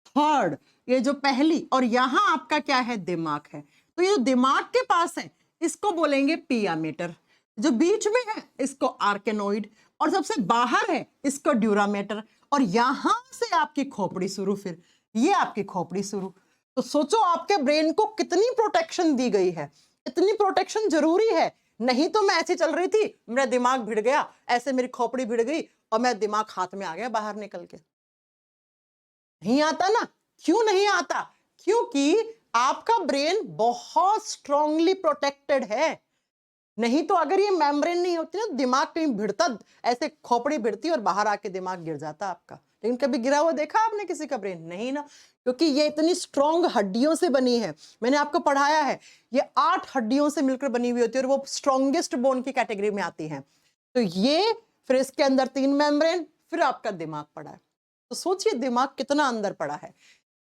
थर्ड, ये जो पहली, और यहां आपका क्या है, दिमाग है। तो ये जो दिमाग के पास है इसको बोलेंगे पियामेटर, जो बीच में है इसको आर्केनोइड, और सबसे बाहर है इसको ड्यूरामेटर, और यहां से आपकी खोपड़ी शुरू, फिर ये आपकी खोपड़ी शुरू। तो सोचो आपके ब्रेन को कितनी प्रोटेक्शन दी गई है। इतनी प्रोटेक्शन जरूरी है, नहीं तो मैं ऐसे चल रही थी, मेरा दिमाग भिड़ गया, ऐसे मेरी खोपड़ी भिड़ गई और मेरा दिमाग हाथ में आ गया बाहर निकल के। नहीं आता ना। क्यों नहीं आता? क्योंकि आपका ब्रेन बहुत स्ट्रांगली प्रोटेक्टेड है। नहीं तो अगर ये मेम्ब्रेन नहीं होती ना, दिमाग कहीं भिड़ता, ऐसे खोपड़ी भिड़ती और बाहर आके दिमाग गिर जाता आपका। लेकिन कभी गिरा हुआ देखा आपने किसी का ब्रेन? नहीं ना, क्योंकि ये इतनी स्ट्रॉन्ग हड्डियों से बनी है। मैंने आपको पढ़ाया है, ये 8 हड्डियों से मिलकर बनी हुई होती है और वो स्ट्रॉन्गेस्ट बोन की कैटेगरी में आती है। तो ये, फिर इसके अंदर 3 मेम्ब्रेन, फिर आपका दिमाग पड़ा है। तो सोचिए दिमाग कितना अंदर पड़ा है।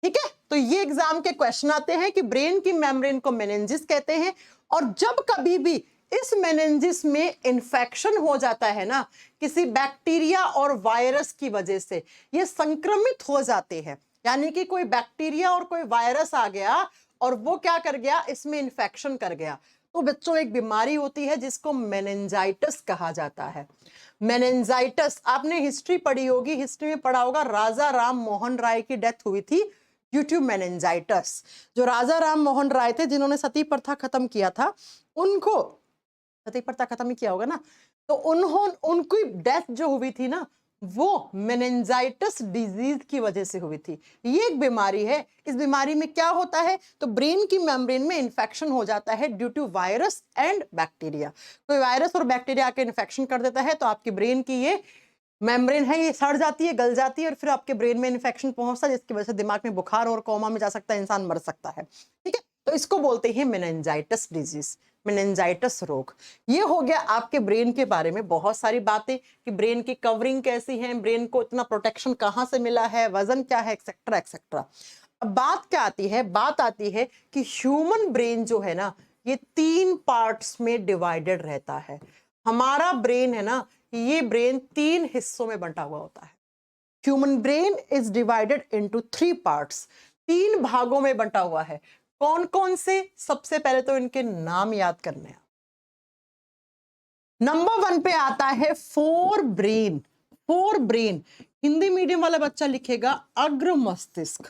ठीक है, तो ये एग्जाम के क्वेश्चन आते हैं कि ब्रेन की मेम्ब्रेन को मेनिंजिस कहते हैं, और जब कभी भी इस मेनिंजिस में इंफेक्शन हो जाता है ना, किसी बैक्टीरिया और वायरस की वजह से ये संक्रमित हो जाते हैं। यानी कि कोई बैक्टीरिया और कोई वायरस आ गया और वो क्या कर गया, इसमें इंफेक्शन कर गया, तो बच्चों एक बीमारी होती है जिसको मेनिंजाइटिस कहा जाता है। मेनिंजाइटिस, आपने हिस्ट्री पढ़ी होगी, हिस्ट्री में पढ़ा होगा, राजा राम मोहन राय की डेथ हुई थी ड्यू टू मेनिंजाइटिस। जो राजा राम मोहन राय थे, जिन्होंने सती प्रथा खत्म किया था, उनको सती प्रथा खत्म ही किया होगा ना, तो उनकी डेथ जो हुई थी ना, वो मेनिंजाइटिस डिजीज की वजह से हुई थी। ये एक बीमारी है। इस बीमारी में क्या होता है, तो ब्रेन की मेम्ब्रेन में इंफेक्शन हो जाता है due to virus and bacteria. कोई वायरस और बैक्टीरिया आके इंफेक्शन कर देता है, तो आपकी ब्रेन की ये मेम्ब्रेन है, ये सड़ जाती है, गल जाती है, और फिर आपके ब्रेन में इन्फेक्शन पहुंचता है, जिसकी वजह से दिमाग में बुखार और कोमा में जा सकता है, इंसान मर सकता है। ठीक है, तो इसको बोलते हैं मेनिंजाइटिस डिजीज, मेनिंजाइटिस रोग। ये हो गया आपके ब्रेन के बारे में बहुत सारी बातें कि ब्रेन की कवरिंग कैसी है, ब्रेन को इतना प्रोटेक्शन कहाँ से मिला है, वजन क्या है, एक्सेट्रा एक्सेट्रा। अब बात क्या आती है, बात आती है कि ह्यूमन ब्रेन जो है ना, ये 3 पार्ट्स में डिवाइडेड रहता है। हमारा ब्रेन है ना, ये ब्रेन 3 हिस्सों में बंटा हुआ होता है। Human brain is divided into 3 parts, 3 भागों में बंटा हुआ है। कौन कौन से? सबसे पहले तो इनके नाम याद करने हैं। नंबर 1 पे आता है fore brain. Fore brain, Hindi medium वाला बच्चा लिखेगा अग्र मस्तिष्क।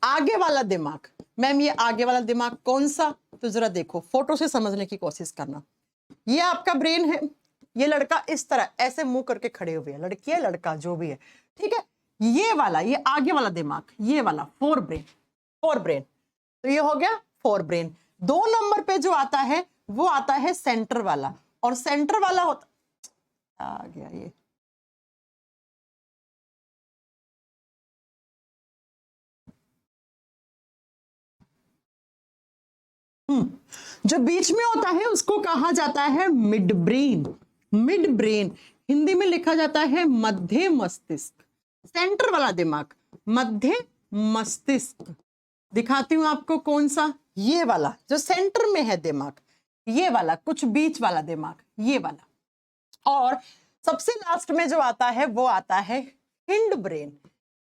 आगे वाला दिमाग, मैम ये आगे वाला दिमाग कौन सा? तो जरा देखो, फोटो से समझने की कोशिश करना। ये आपका ब्रेन है, ये लड़का इस तरह ऐसे मुंह करके खड़े हुए है, लड़की है लड़का जो भी है, ठीक है। ये वाला, ये आगे वाला दिमाग, ये वाला फोर ब्रेन, फोर ब्रेन। तो ये हो गया फोर ब्रेन। 2 नंबर पे जो आता है वो आता है सेंटर वाला, और सेंटर वाला होता, आ गया ये, जो बीच में होता है उसको कहा जाता है mid brain. Mid brain Hindi में लिखा जाता है मध्य मस्तिष्क। सेंटर वाला दिमाग मध्य मस्तिष्क। दिखाती हूं आपको कौन सा, ये वाला जो सेंटर में है दिमाग, ये वाला कुछ बीच वाला दिमाग, ये वाला। और सबसे लास्ट में जो आता है वो आता है हिंड ब्रेन।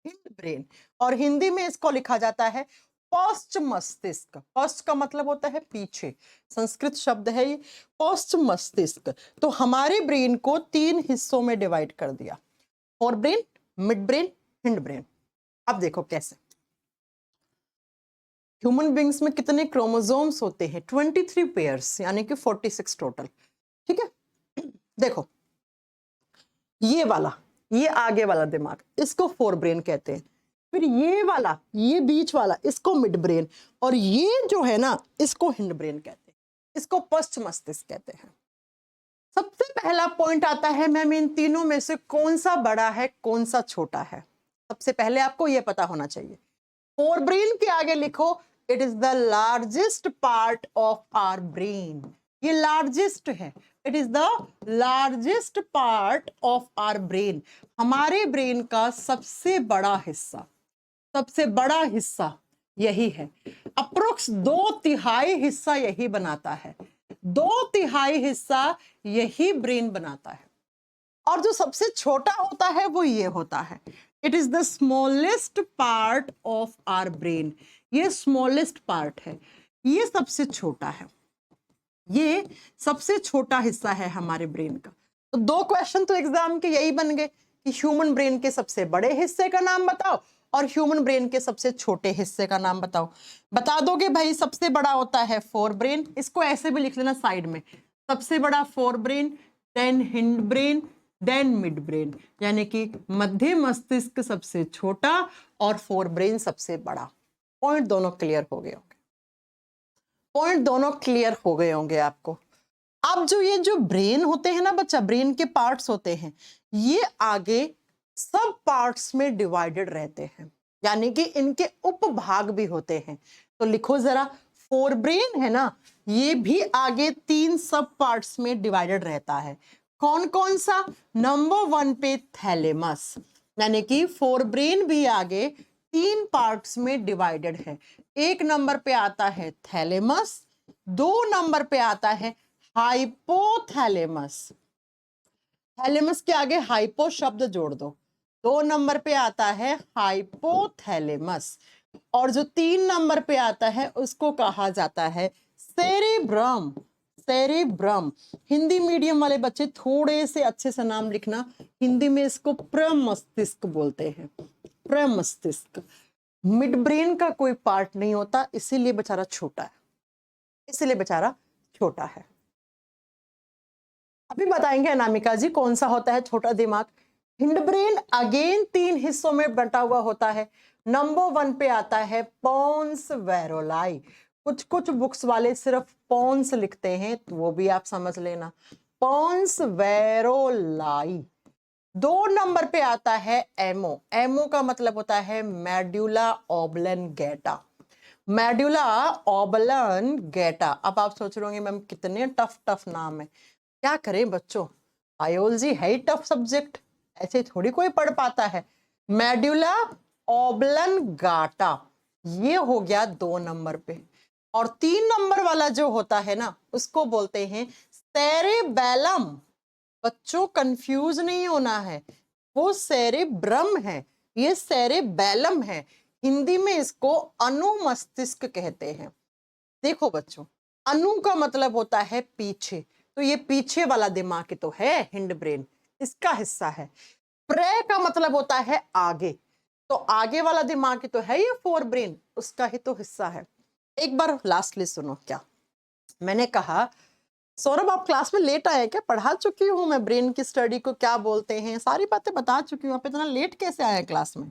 हिंड ब्रेन, और हिंदी में इसको लिखा जाता है पश्च मस्तिष्क। पश्च का मतलब होता है पीछे, संस्कृत शब्द है ये, पश्च मस्तिष्क। तो हमारे ब्रेन को 3 हिस्सों में डिवाइड कर दिया, fore brain, mid brain, hind brain. अब देखो कैसे। ह्यूमन बींग्स में कितने क्रोमोसोम्स होते हैं? 23 पेयर्स, यानी कि 46 टोटल। ठीक है, देखो ये वाला, ये आगे वाला दिमाग, इसको फोर ब्रेन कहते हैं। फिर ये वाला, ये बीच वाला, इसको मिड ब्रेन, और ये जो है ना, इसको हिंड ब्रेन कहते हैं। इसको पश्च मस्तिष्क कहते हैं। सबसे पहला पॉइंट आता है मैम, इन तीनों में से कौन सा बड़ा है, कौन सा छोटा है? सबसे पहले आपको यह पता होना चाहिए। फोर ब्रेन के आगे लिखो, it is the largest part of our brain. ये लार्जेस्ट है, it is the largest part of our brain. हमारे ब्रेन का सबसे बड़ा हिस्सा, सबसे बड़ा हिस्सा यही है। अप्रोक्स 2/3 हिस्सा यही बनाता है, 2/3 हिस्सा यही ब्रेन बनाता है। और जो सबसे छोटा होता है वो ये होता है, it is the smallest part of our brain. ये स्मॉलेस्ट पार्ट है, ये सबसे छोटा है, ये सबसे छोटा हिस्सा है हमारे ब्रेन का। तो 2 क्वेश्चन तो एग्जाम के यही बन गए कि ह्यूमन ब्रेन के सबसे बड़े हिस्से का नाम बताओ और ह्यूमन ब्रेन के सबसे छोटे हिस्से का नाम बताओ। बता दोगे भाई, सबसे बड़ा होता है फोर ब्रेन, इसको ऐसे भी लिख लेना साइड में, सबसे बड़ा fore brain, then hind brain, then mid brain, यानी कि मध्य मस्तिष्क सबसे छोटा और फोर ब्रेन सबसे बड़ा। पॉइंट दोनों क्लियर हो गए होंगे, पॉइंट दोनों क्लियर हो गए होंगे आपको। अब जो ये जो ब्रेन होते हैं ना बच्चा, ब्रेन के पार्ट्स होते हैं, ये आगे सब पार्ट्स में डिवाइडेड रहते हैं, यानी कि इनके उपभाग भी होते हैं। तो लिखो जरा, फोर ब्रेन है ना, ये भी आगे 3 सब पार्ट्स में डिवाइडेड रहता है। कौन कौन सा? नंबर 1 पे थैलेमस, यानी कि फोर ब्रेन भी आगे 3 पार्ट्स में डिवाइडेड है। 1 नंबर पे आता है थैलेमस, 2 नंबर पे आता है हाइपोथैलेमस, थैलेमस के आगे हाइपो शब्द जोड़ दो। 2 नंबर पे आता है हाइपोथैलेमस, और जो 3 नंबर पे आता है उसको कहा जाता है सेरेब्रम। सेरेब्रम, हिंदी मीडियम वाले बच्चे थोड़े से अच्छे से नाम लिखना, हिंदी में इसको प्रमस्तिष्क बोलते हैं, प्रमस्तिष्क। मिड ब्रेन का कोई पार्ट नहीं होता, इसीलिए बेचारा छोटा है, इसीलिए बेचारा छोटा है। अभी बताएंगे अनामिका जी कौन सा होता है छोटा दिमाग। हिंड ब्रेन अगेन 3 हिस्सों में बंटा हुआ होता है। नंबर 1 पे आता है पोन्स वेरोलाई, कुछ कुछ बुक्स वाले सिर्फ पोन्स लिखते हैं, तो वो भी आप समझ लेना, पोन्स वेरोलाई। 2 नंबर पे आता है एमो, एमो का मतलब होता है मेडुला ऑब्लंगेटा, मेडुला ऑब्लंगेटा। अब आप सोच रहे होंगे मैम कितने टफ टफ नाम है, क्या करें बच्चों, बायोलॉजी है ही टफ सब्जेक्ट, ऐसे थोड़ी कोई पढ़ पाता है। मेडुला ऑब्लंगाटा ये हो गया 2 नंबर पे, और 3 नंबर वाला जो होता है ना उसको बोलते हैं सेरेबेलम। बच्चों कंफ्यूज नहीं होना है, वो सेरेब्रम है, ये सेरेबेलम है, हिंदी में इसको अनुमस्तिष्क कहते हैं। देखो बच्चों, अनु का मतलब होता है पीछे, तो ये पीछे वाला दिमाग ही तो है हिंड ब्रेन, इसका हिस्सा है। प्रे का मतलब होता है आगे, तो आगे वाला दिमाग ही तो है ये फोर ब्रेन, उसका ही तो हिस्सा है। एक बार लास्टली सुनो, क्या मैंने कहा? सौरभ आप क्लास में लेट आए क्या? पढ़ा चुकी हूँ मैं ब्रेन की स्टडी को क्या बोलते हैं, सारी बातें बता चुकी हूँ, आप इतना लेट कैसे आए क्लास में?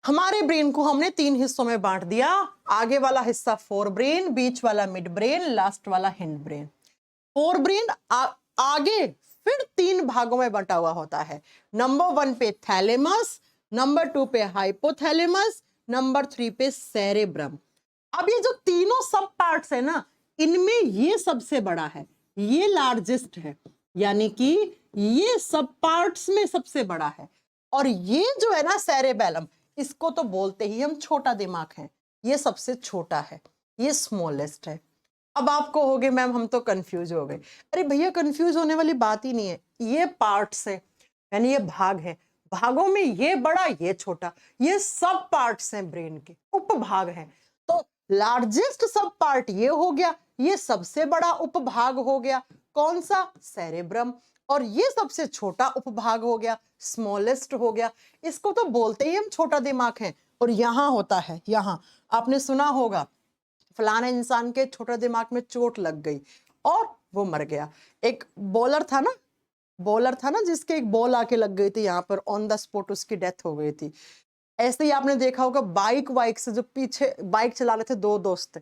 हमारे ब्रेन को हमने 3 हिस्सों में बांट दिया, आगे वाला हिस्सा फोर ब्रेन, बीच वाला मिड ब्रेन, लास्ट वाला हिंड ब्रेन। फोर ब्रेन आगे फिर 3 भागों में बंटा हुआ होता है। नंबर 1 पे थैलेमस, नंबर 2 पे हाइपोथैलेमस, नंबर 3 पे सेरेब्रम। अब ये जो तीनों सब पार्ट्स है ना, इनमें ये सबसे बड़ा है, ये लार्जेस्ट है, यानी कि ये सब पार्ट्स में सबसे बड़ा है। और ये जो है ना सेरेबेलम, इसको तो बोलते ही हम छोटा दिमाग है, ये सबसे छोटा है, ये स्मॉलेस्ट है। अब आप कहोगे मैम हम तो कंफ्यूज हो गए। अरे भैया कंफ्यूज होने वाली बात ही नहीं है, ये पार्ट्स है, यानी ये भाग है, भागों में ये बड़ा ये छोटा, ये सब पार्ट्स हैं ब्रेन के, उपभाग हैं। तो लार्जेस्ट सब पार्ट ये हो गया, ये सबसे बड़ा उपभाग हो गया, कौन सा? सेरेब्रम। और ये सबसे छोटा उपभाग हो गया, स्मॉलेस्ट हो गया, इसको तो बोलते ही हम छोटा दिमाग है। और यहां होता है, यहां आपने सुना होगा फलाने इंसान के छोटे दिमाग में चोट लग गई और वो मर गया। एक बॉलर था ना, बॉलर था ना जिसके एक बॉल आके लग गई थी यहाँ पर, ऑन द स्पॉट उसकी डेथ हो गई थी। ऐसे ही आपने देखा होगा बाइक से जो पीछे बाइक चला रहे थे 2 दोस्त,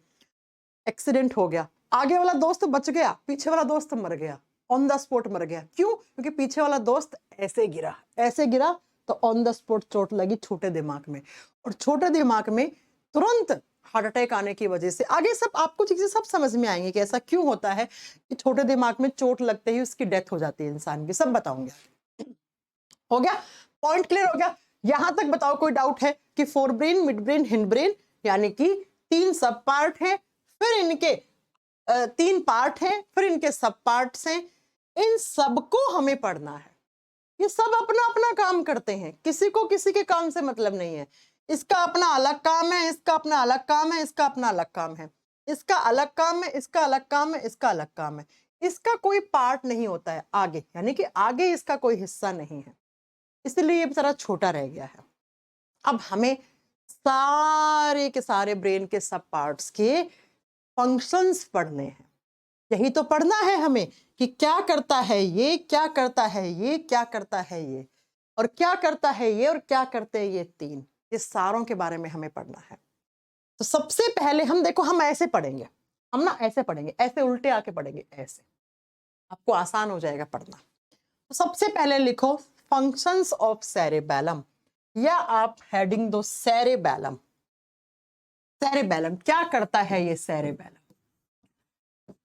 एक्सीडेंट हो गया, आगे वाला दोस्त बच गया, पीछे वाला दोस्त मर गया, ऑन द स्पॉट मर गया। क्यों? क्योंकि पीछे वाला दोस्त ऐसे गिरा तो ऑन द स्पॉट चोट लगी छोटे दिमाग में, और छोटे दिमाग में तुरंत हार्ट अटैक आने की वजह से आगे सब आपको चीजें सब समझ में आएंगी कि ऐसा क्यों होता है कि छोटे दिमाग में चोट लगते ही उसकी डेथ हो जाती है इंसान की, सब बताऊंगे। हो गया? पॉइंट क्लियर हो गया? यहां तक बताओ कोई डाउट है कि fore brain, mid brain, hind brain यानी कि 3 सब पार्ट है, फिर इनके 3 पार्ट हैं, फिर इनके सब पार्ट्स हैं, इन सबको हमें पढ़ना है। ये सब अपना अपना काम करते हैं, किसी को किसी के काम से मतलब नहीं है। इसका अपना अलग काम है, इसका अपना अलग काम है, इसका अपना अलग काम है, इसका अलग काम है, इसका अलग काम है, इसका अलग काम है। इसका कोई पार्ट नहीं होता है आगे, यानी कि आगे इसका कोई हिस्सा नहीं है, इसलिए ये बेचारा छोटा रह गया है। अब हमें सारे के सारे ब्रेन के सब पार्ट्स के फंक्शंस पढ़ने हैं। यही तो पढ़ना है हमें कि क्या करता है ये, क्या करता है ये, क्या करता है ये, और क्या करता है ये, और क्या करते हैं ये 3। ये सारों के बारे में हमें पढ़ना है। तो सबसे पहले हम देखो, हम ऐसे पढ़ेंगे, हम ना ऐसे पढ़ेंगे, ऐसे उल्टे आके पढ़ेंगे, ऐसे आपको आसान हो जाएगा पढ़ना। तो सबसे पहले लिखो फंक्शंस ऑफ सेरेबेलम, या आप हेडिंग दो सेरेबेलम। सेरेबेलम क्या करता है ये सेरेबेलम?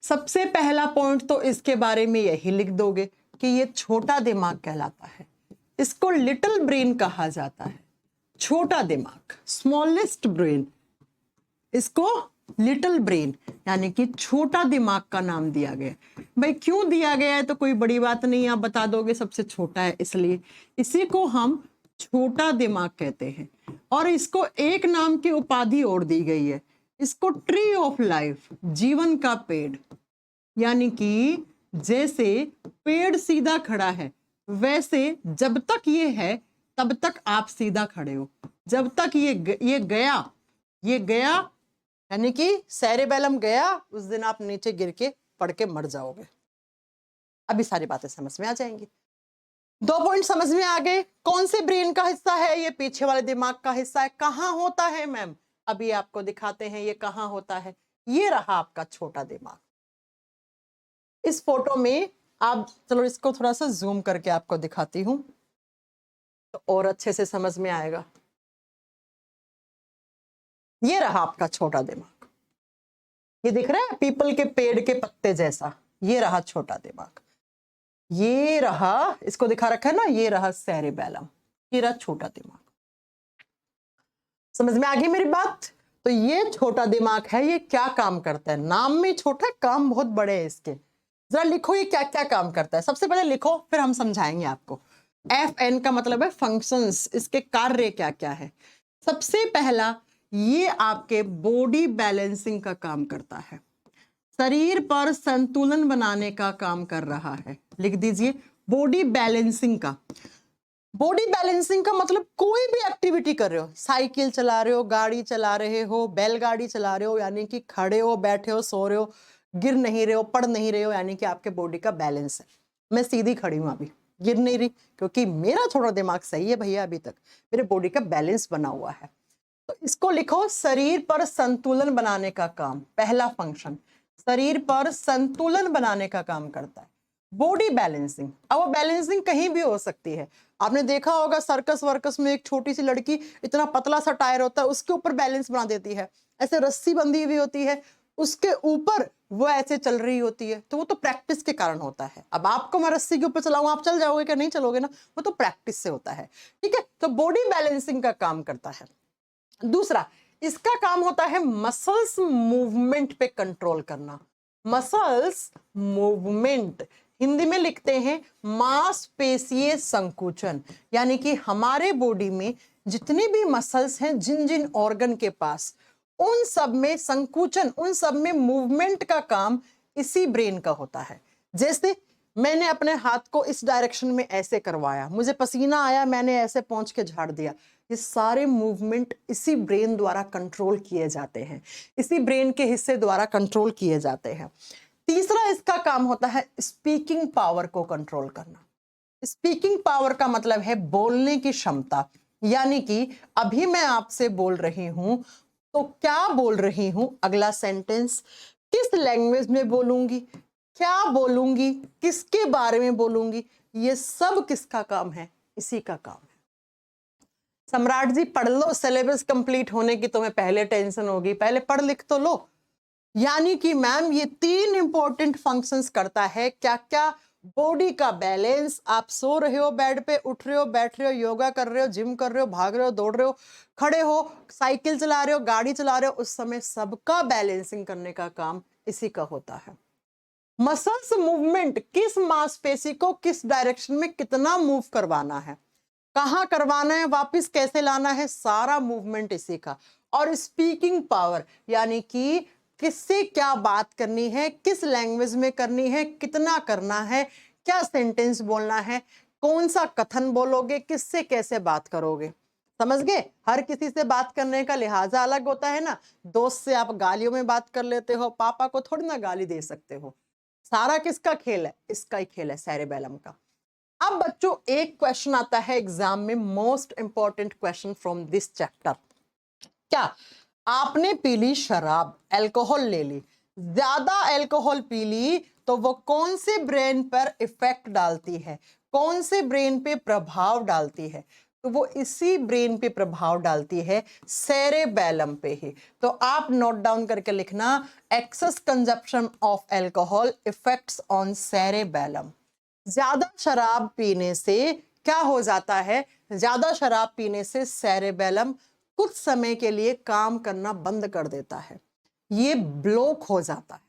सबसे पहला पॉइंट तो इसके बारे में यही लिख दोगे कि ये छोटा दिमाग कहलाता है, इसको लिटिल ब्रेन कहा जाता है। छोटा दिमाग, स्मॉलेस्ट ब्रेन, इसको लिटिल ब्रेन यानी कि छोटा दिमाग का नाम दिया गया। भाई क्यों दिया गया है तो कोई बड़ी बात नहीं, आप बता दोगे सबसे छोटा है इसलिए। इसी को हम छोटा दिमाग कहते हैं, और इसको एक नाम की उपाधि और दी गई है, इसको ट्री ऑफ लाइफ, जीवन का पेड़। यानी कि जैसे पेड़ सीधा खड़ा है, वैसे जब तक ये है तब तक आप सीधा खड़े हो, जब तक ये गया यानी कि सेरेबेलम गया, उस दिन आप नीचे गिर के पड़ के मर जाओगे। अभी सारी बातें समझ में आ जाएंगी। 2 पॉइंट समझ में आ गए। कौन से ब्रेन का हिस्सा है ये? पीछे वाले दिमाग का हिस्सा है। कहाँ होता है मैम? अभी आपको दिखाते हैं ये कहाँ होता है। ये रहा आपका छोटा दिमाग। इस फोटो में आप, चलो इसको थोड़ा सा जूम करके आपको दिखाती हूं तो और अच्छे से समझ में आएगा। ये रहा आपका छोटा दिमाग, ये दिख रहा है पीपल के पेड़ के पत्ते जैसा, ये रहा छोटा दिमाग। ये रहा, इसको दिखा रखा है ना, ये रहा सेरेबेलम, ये रहा छोटा दिमाग। समझ में आ गई मेरी बात? तो ये छोटा दिमाग है, ये क्या काम करता है? नाम में छोटा, काम बहुत बड़े है इसके। जरा लिखो ये क्या क्या काम करता है। सबसे पहले लिखो, फिर हम समझाएंगे आपको। FN का मतलब है फंक्शंस, इसके कार्य क्या क्या है। सबसे पहला, ये आपके बॉडी बैलेंसिंग का काम करता है, शरीर पर संतुलन बनाने का काम कर रहा है। लिख दीजिए बॉडी बैलेंसिंग का। बॉडी बैलेंसिंग का मतलब कोई भी एक्टिविटी कर रहे हो, साइकिल चला रहे हो, गाड़ी चला रहे हो, बैलगाड़ी चला रहे हो, यानी कि खड़े हो, बैठे हो, सो रहे हो, गिर नहीं रहे हो, पड़ नहीं रहे हो, यानी कि आपके बॉडी का बैलेंस है। मैं सीधी खड़ी हूं, अभी गिर नहीं रही, क्योंकि मेरा थोड़ा दिमाग सही है भैया, अभी तक मेरे बॉडी का बैलेंस बना हुआ है। तो इसको लिखो शरीर पर संतुलन बनाने का काम। पहला फंक्शन, शरीर पर संतुलन बनाने का काम करता है बॉडी बैलेंसिंग। अब वो बैलेंसिंग कहीं भी हो सकती है। आपने देखा होगा सर्कस वर्कस में एक छोटी सी लड़की, इतना पतला सा टायर होता है, उसके ऊपर बैलेंस बना देती है, ऐसे रस्सी बंधी हुई होती है, उसके ऊपर वो ऐसे चल रही होती है। तो वो तो प्रैक्टिस के कारण होता है। अब आपको मैं रस्सी के ऊपर चलाऊं, आप चल जाओगे क्या? नहीं चलोगे ना, वो तो प्रैक्टिस से होता है। ठीक है, तो बॉडी बैलेंसिंग का काम करता है। दूसरा, इसका काम होता है मसल्स मूवमेंट पे कंट्रोल करना। मसल्स मूवमेंट हिंदी में लिखते हैं मांसपेशीय संकुचन, यानी कि हमारे बॉडी में जितनी भी मसल्स हैं, जिन जिन ऑर्गन के पास, उन सब में संकुचन, उन सब में मूवमेंट का काम इसी ब्रेन का होता है। जैसे मैंने अपने हाथ को इस डायरेक्शन में ऐसे करवाया, मुझे पसीना आया, मैंने ऐसे पहुंच के झाड़ दिया, ये सारे मूवमेंट इसी ब्रेन द्वारा कंट्रोल किए जाते हैं, इसी ब्रेन के हिस्से द्वारा कंट्रोल किए जाते हैं। तीसरा, इसका काम होता है स्पीकिंग पावर को कंट्रोल करना। स्पीकिंग पावर का मतलब है बोलने की क्षमता, यानी कि अभी मैं आपसे बोल रही हूं तो क्या बोल रही हूं, अगला सेंटेंस किस लैंग्वेज में बोलूंगी, क्या बोलूंगी, किसके बारे में बोलूंगी, ये सब किसका काम है? इसी का काम है। सम्राट जी पढ़ लो, सिलेबस कंप्लीट होने की तुम्हें पहले टेंशन होगी, पहले पढ़ लिख तो लो। यानी कि मैम ये 3 इंपॉर्टेंट फंक्शंस करता है। क्या क्या? बॉडी का बैलेंस, आप सो रहे हो बेड पे, उठ रहे हो, बैठ रहे हो, योगा कर रहे हो, जिम कर रहे हो, भाग रहे हो, दौड़ रहे हो, खड़े हो, साइकिल चला रहे हो, गाड़ी चला रहे हो, उस समय सबका बैलेंसिंग करने का काम इसी का होता है। मसल्स मूवमेंट, किस मांसपेशी को किस डायरेक्शन में कितना मूव करवाना है, कहाँ करवाना है, वापस कैसे लाना है, सारा मूवमेंट इसी का। और स्पीकिंग पावर, यानी कि किससे क्या बात करनी है, किस लैंग्वेज में करनी है, कितना करना है, क्या सेंटेंस बोलना है, कौन सा कथन बोलोगे, किससे कैसे बात करोगे। समझ गए? हर किसी से बात करने का लिहाजा अलग होता है ना। दोस्त से आप गालियों में बात कर लेते हो, पापा को थोड़ी ना गाली दे सकते हो। सारा किसका खेल है? इसका ही खेल है, सेरेबेलम का। अब बच्चों एक क्वेश्चन आता है एग्जाम में, most important question from this chapter. क्या आपने पी ली शराब, अल्कोहल ले ली, ज्यादा अल्कोहल पी ली तो वो कौन से ब्रेन पर इफेक्ट डालती है, कौन से ब्रेन पे प्रभाव डालती है? तो वो इसी ब्रेन पे प्रभाव डालती है, सेरेबेलम पे ही। तो आप नोट डाउन करके लिखना, excess consumption of alcohol effects on cerebellum. ज्यादा शराब पीने से क्या हो जाता है? ज्यादा शराब पीने से सेरेबेलम कुछ समय के लिए काम करना बंद कर देता है, ये ब्लॉक हो जाता है।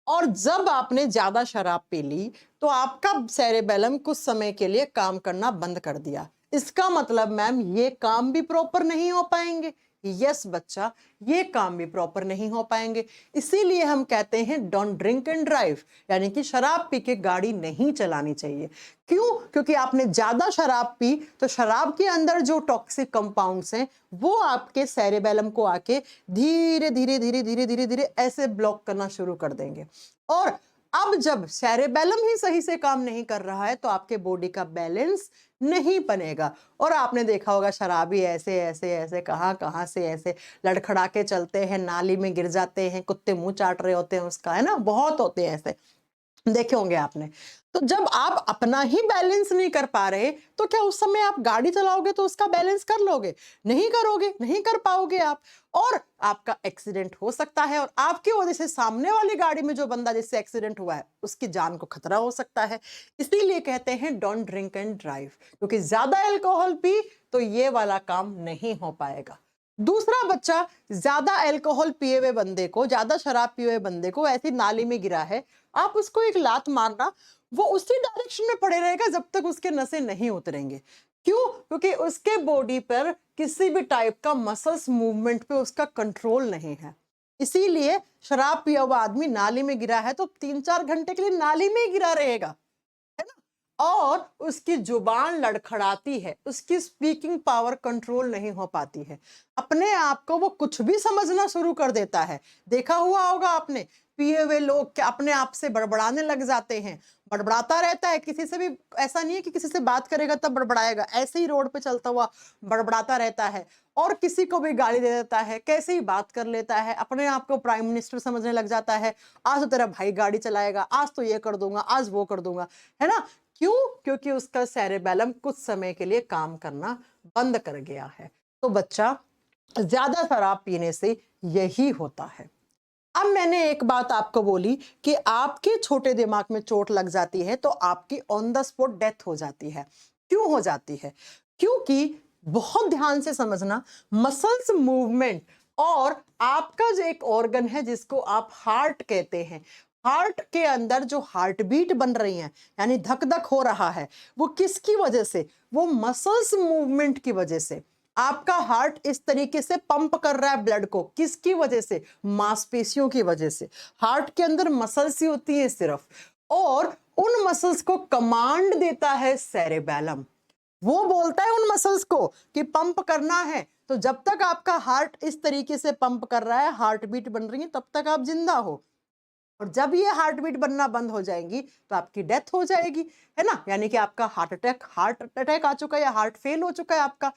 और जब आपने ज्यादा शराब पी ली तो आपका सेरेबेलम कुछ समय के लिए काम करना बंद कर दिया। इसका मतलब मैम ये काम भी प्रॉपर नहीं हो पाएंगे। यस बच्चा, ये काम भी प्रॉपर नहीं हो पाएंगे। इसीलिए हम कहते हैं डोंट ड्रिंक एंड ड्राइव, यानी कि शराब पी के गाड़ी नहीं चलानी चाहिए। क्यों? क्योंकि आपने ज्यादा शराब पी तो शराब के अंदर जो टॉक्सिक कंपाउंड्स हैं वो आपके सेरेबेलम को आके धीरे धीरे धीरे धीरे धीरे धीरे ऐसे ब्लॉक करना शुरू कर देंगे। और अब जब सेरेबेलम ही सही से काम नहीं कर रहा है तो आपके बॉडी का बैलेंस नहीं बनेगा। और आपने देखा होगा शराबी ऐसे ऐसे ऐसे कहां कहां से ऐसे लड़खड़ा के चलते हैं, नाली में गिर जाते हैं, कुत्ते मुंह चाट रहे होते हैं उसका, है ना, बहुत होते हैं ऐसे, देखे होंगे आपने। तो जब आप अपना ही बैलेंस नहीं कर पा रहे तो क्या उस समय आप गाड़ी चलाओगे तो उसका बैलेंस कर लोगे? नहीं करोगे, नहीं कर पाओगे आप। और आपका एक्सीडेंट हो सकता है और आपकी वजह से सामने वाली गाड़ी में जो बंदा जिससे एक्सीडेंट हुआ है उसकी जान को खतरा हो सकता है। इसीलिए कहते हैं डोंट ड्रिंक एंड ड्राइव, क्योंकि ज्यादा अल्कोहल पी तो ये वाला काम नहीं हो पाएगा। दूसरा बच्चा, ज्यादा अल्कोहल पिए हुए बंदे को, ज्यादा शराब पिए हुए बंदे को ऐसी नाली में गिरा है, आप उसको एक लात मारना, वो उसी डायरेक्शन में पड़े रहेगा जब तक उसके नसें नहीं उतरेंगे। क्यों? क्योंकि उसके बॉडी पर किसी भी टाइप का मसल्स मूवमेंट पे उसका कंट्रोल नहीं है। इसीलिए शराब पिया हुआ आदमी नाली में गिरा है तो 3-4 घंटे के लिए नाली में ही गिरा रहेगा, है ना। और उसकी जुबान लड़खड़ाती है, उसकी स्पीकिंग पावर कंट्रोल नहीं हो पाती है, अपने आप को वो कुछ भी समझना शुरू कर देता है। देखा हुआ होगा आपने, पिए हुए लोग क्या अपने आप से बड़बड़ाने लग जाते हैं, बड़बड़ाता रहता है, किसी से भी, ऐसा नहीं है कि किसी से बात करेगा तब बड़बड़ाएगा, ऐसे ही रोड पे चलता हुआ बड़बड़ाता रहता है और किसी को भी गाली दे देता है, कैसे ही बात कर लेता है, अपने आप को प्राइम मिनिस्टर समझने लग जाता है। आज तो तेरा भाई गाड़ी चलाएगा, आज तो ये कर दूंगा, आज वो कर दूंगा, है ना। क्यों? क्योंकि उसका सेरेबेलम कुछ समय के लिए काम करना बंद कर गया है। तो बच्चा, ज्यादा शराब पीने से यही होता है। अब मैंने एक बात आपको बोली कि आपके छोटे दिमाग में चोट लग जाती है तो आपकी ऑन द स्पॉट डेथ हो जाती है। क्यों हो जाती है? क्योंकि, बहुत ध्यान से समझना, मसल्स मूवमेंट और आपका जो एक ऑर्गन है जिसको आप हार्ट कहते हैं, हार्ट के अंदर जो हार्ट बीट बन रही है, यानी धक धक हो रहा है, वो किसकी वजह से? वो मसल्स मूवमेंट की वजह से। आपका हार्ट इस तरीके से पंप कर रहा है ब्लड को, किसकी वजह से? मांसपेशियों की वजह से। हार्ट के अंदर मसल्स ही होती है सिर्फ, और उन मसल्स को कमांड देता है सेरेबेलम। वो बोलता है उन मसल्स को कि पंप करना है। तो जब तक आपका हार्ट इस तरीके से पंप कर रहा है, हार्ट बीट बन रही है, तब तक आप जिंदा हो। और जब ये हार्ट बीट बनना बंद हो जाएंगी तो आपकी डेथ हो जाएगी, है ना। यानी कि आपका हार्ट अटैक आ चुका है या हार्ट फेल हो चुका है आपका।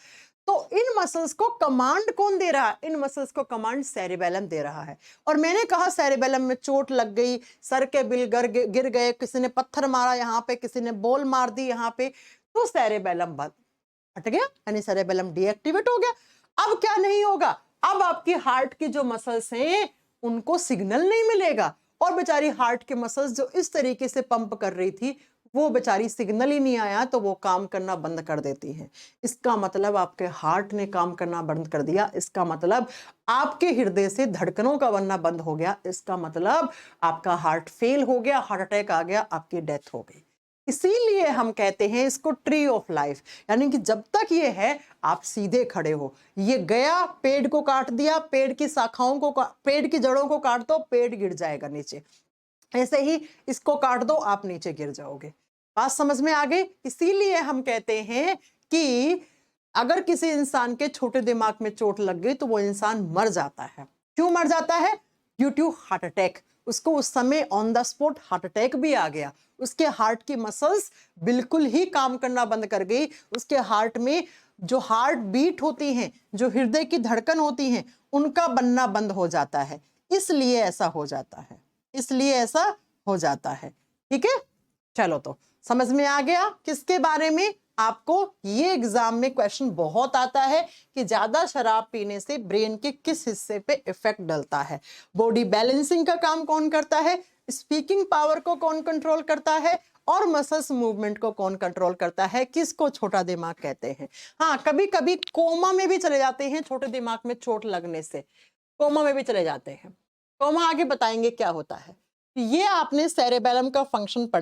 तो इन मसल्स को कमांड कौन दे रहा है? इन मसल्स को कमांड सेरेबेलम दे रहा है। और मैंने कहा सेरेबेलम में चोट लग गई, सर के बिल गिर गए, किसी ने पत्थर मारा यहाँ पे, किसी ने बॉल मार दी यहाँ पे, तो सेरेबेलम बंद हट गया, यानी सेरेबेलम डीएक्टिवेट हो गया। अब क्या नहीं होगा? अब आपकी हार्ट की जो मसल्स हैं उनको सिग्नल नहीं मिलेगा, और बेचारी हार्ट के मसल्स जो इस तरीके से पंप कर रही थी वो बेचारी सिग्नल ही नहीं आया तो वो काम करना बंद कर देती है। इसका मतलब आपके हार्ट ने काम करना बंद कर दिया, इसका मतलब आपके हृदय से धड़कनों का बनना बंद हो गया, इसका मतलब आपका हार्ट फेल हो गया, हार्ट अटैक आ गया, आपकी डेथ हो गई। इसीलिए हम कहते हैं इसको ट्री ऑफ लाइफ, यानी कि जब तक ये है आप सीधे खड़े हो। ये गया, पेड़ को काट दिया, पेड़ की शाखाओं को, पेड़ की जड़ों को काट दो, पेड़ गिर जाएगा नीचे। ऐसे ही इसको काट दो, आप नीचे गिर जाओगे। बात समझ में आ गई? इसीलिए हम कहते हैं कि अगर किसी इंसान के छोटे दिमाग में चोट लग गई तो वो इंसान मर जाता है। क्यों मर जाता है? Due to heart attack. उसको उस समय on the spot heart attack भी आ गया, उसके हार्ट की मसल्स बिल्कुल ही काम करना बंद कर गई, उसके हार्ट में जो हार्ट बीट होती हैं, जो हृदय की धड़कन होती हैं, उनका बनना बंद हो जाता है। इसलिए ऐसा हो जाता है, इसलिए ऐसा हो जाता है। ठीक है, चलो तो समझ में आ गया किसके बारे में। आपको ये एग्जाम में क्वेश्चन बहुत आता है कि ज्यादा शराब पीने से ब्रेन के किस हिस्से पे इफेक्ट डलता है, बॉडी बैलेंसिंग का काम कौन करता है, स्पीकिंग पावर को कौन कंट्रोल करता है, और मसल्स मूवमेंट को कौन कंट्रोल करता है, किसको छोटा दिमाग कहते हैं। हाँ, कभी कभी कोमा में भी चले जाते हैं छोटे दिमाग में चोट लगने से, कोमा में भी चले जाते हैं। कोमा आगे बताएंगे क्या होता है। ये आपने सेरेबेलम का फंक्शन पढ़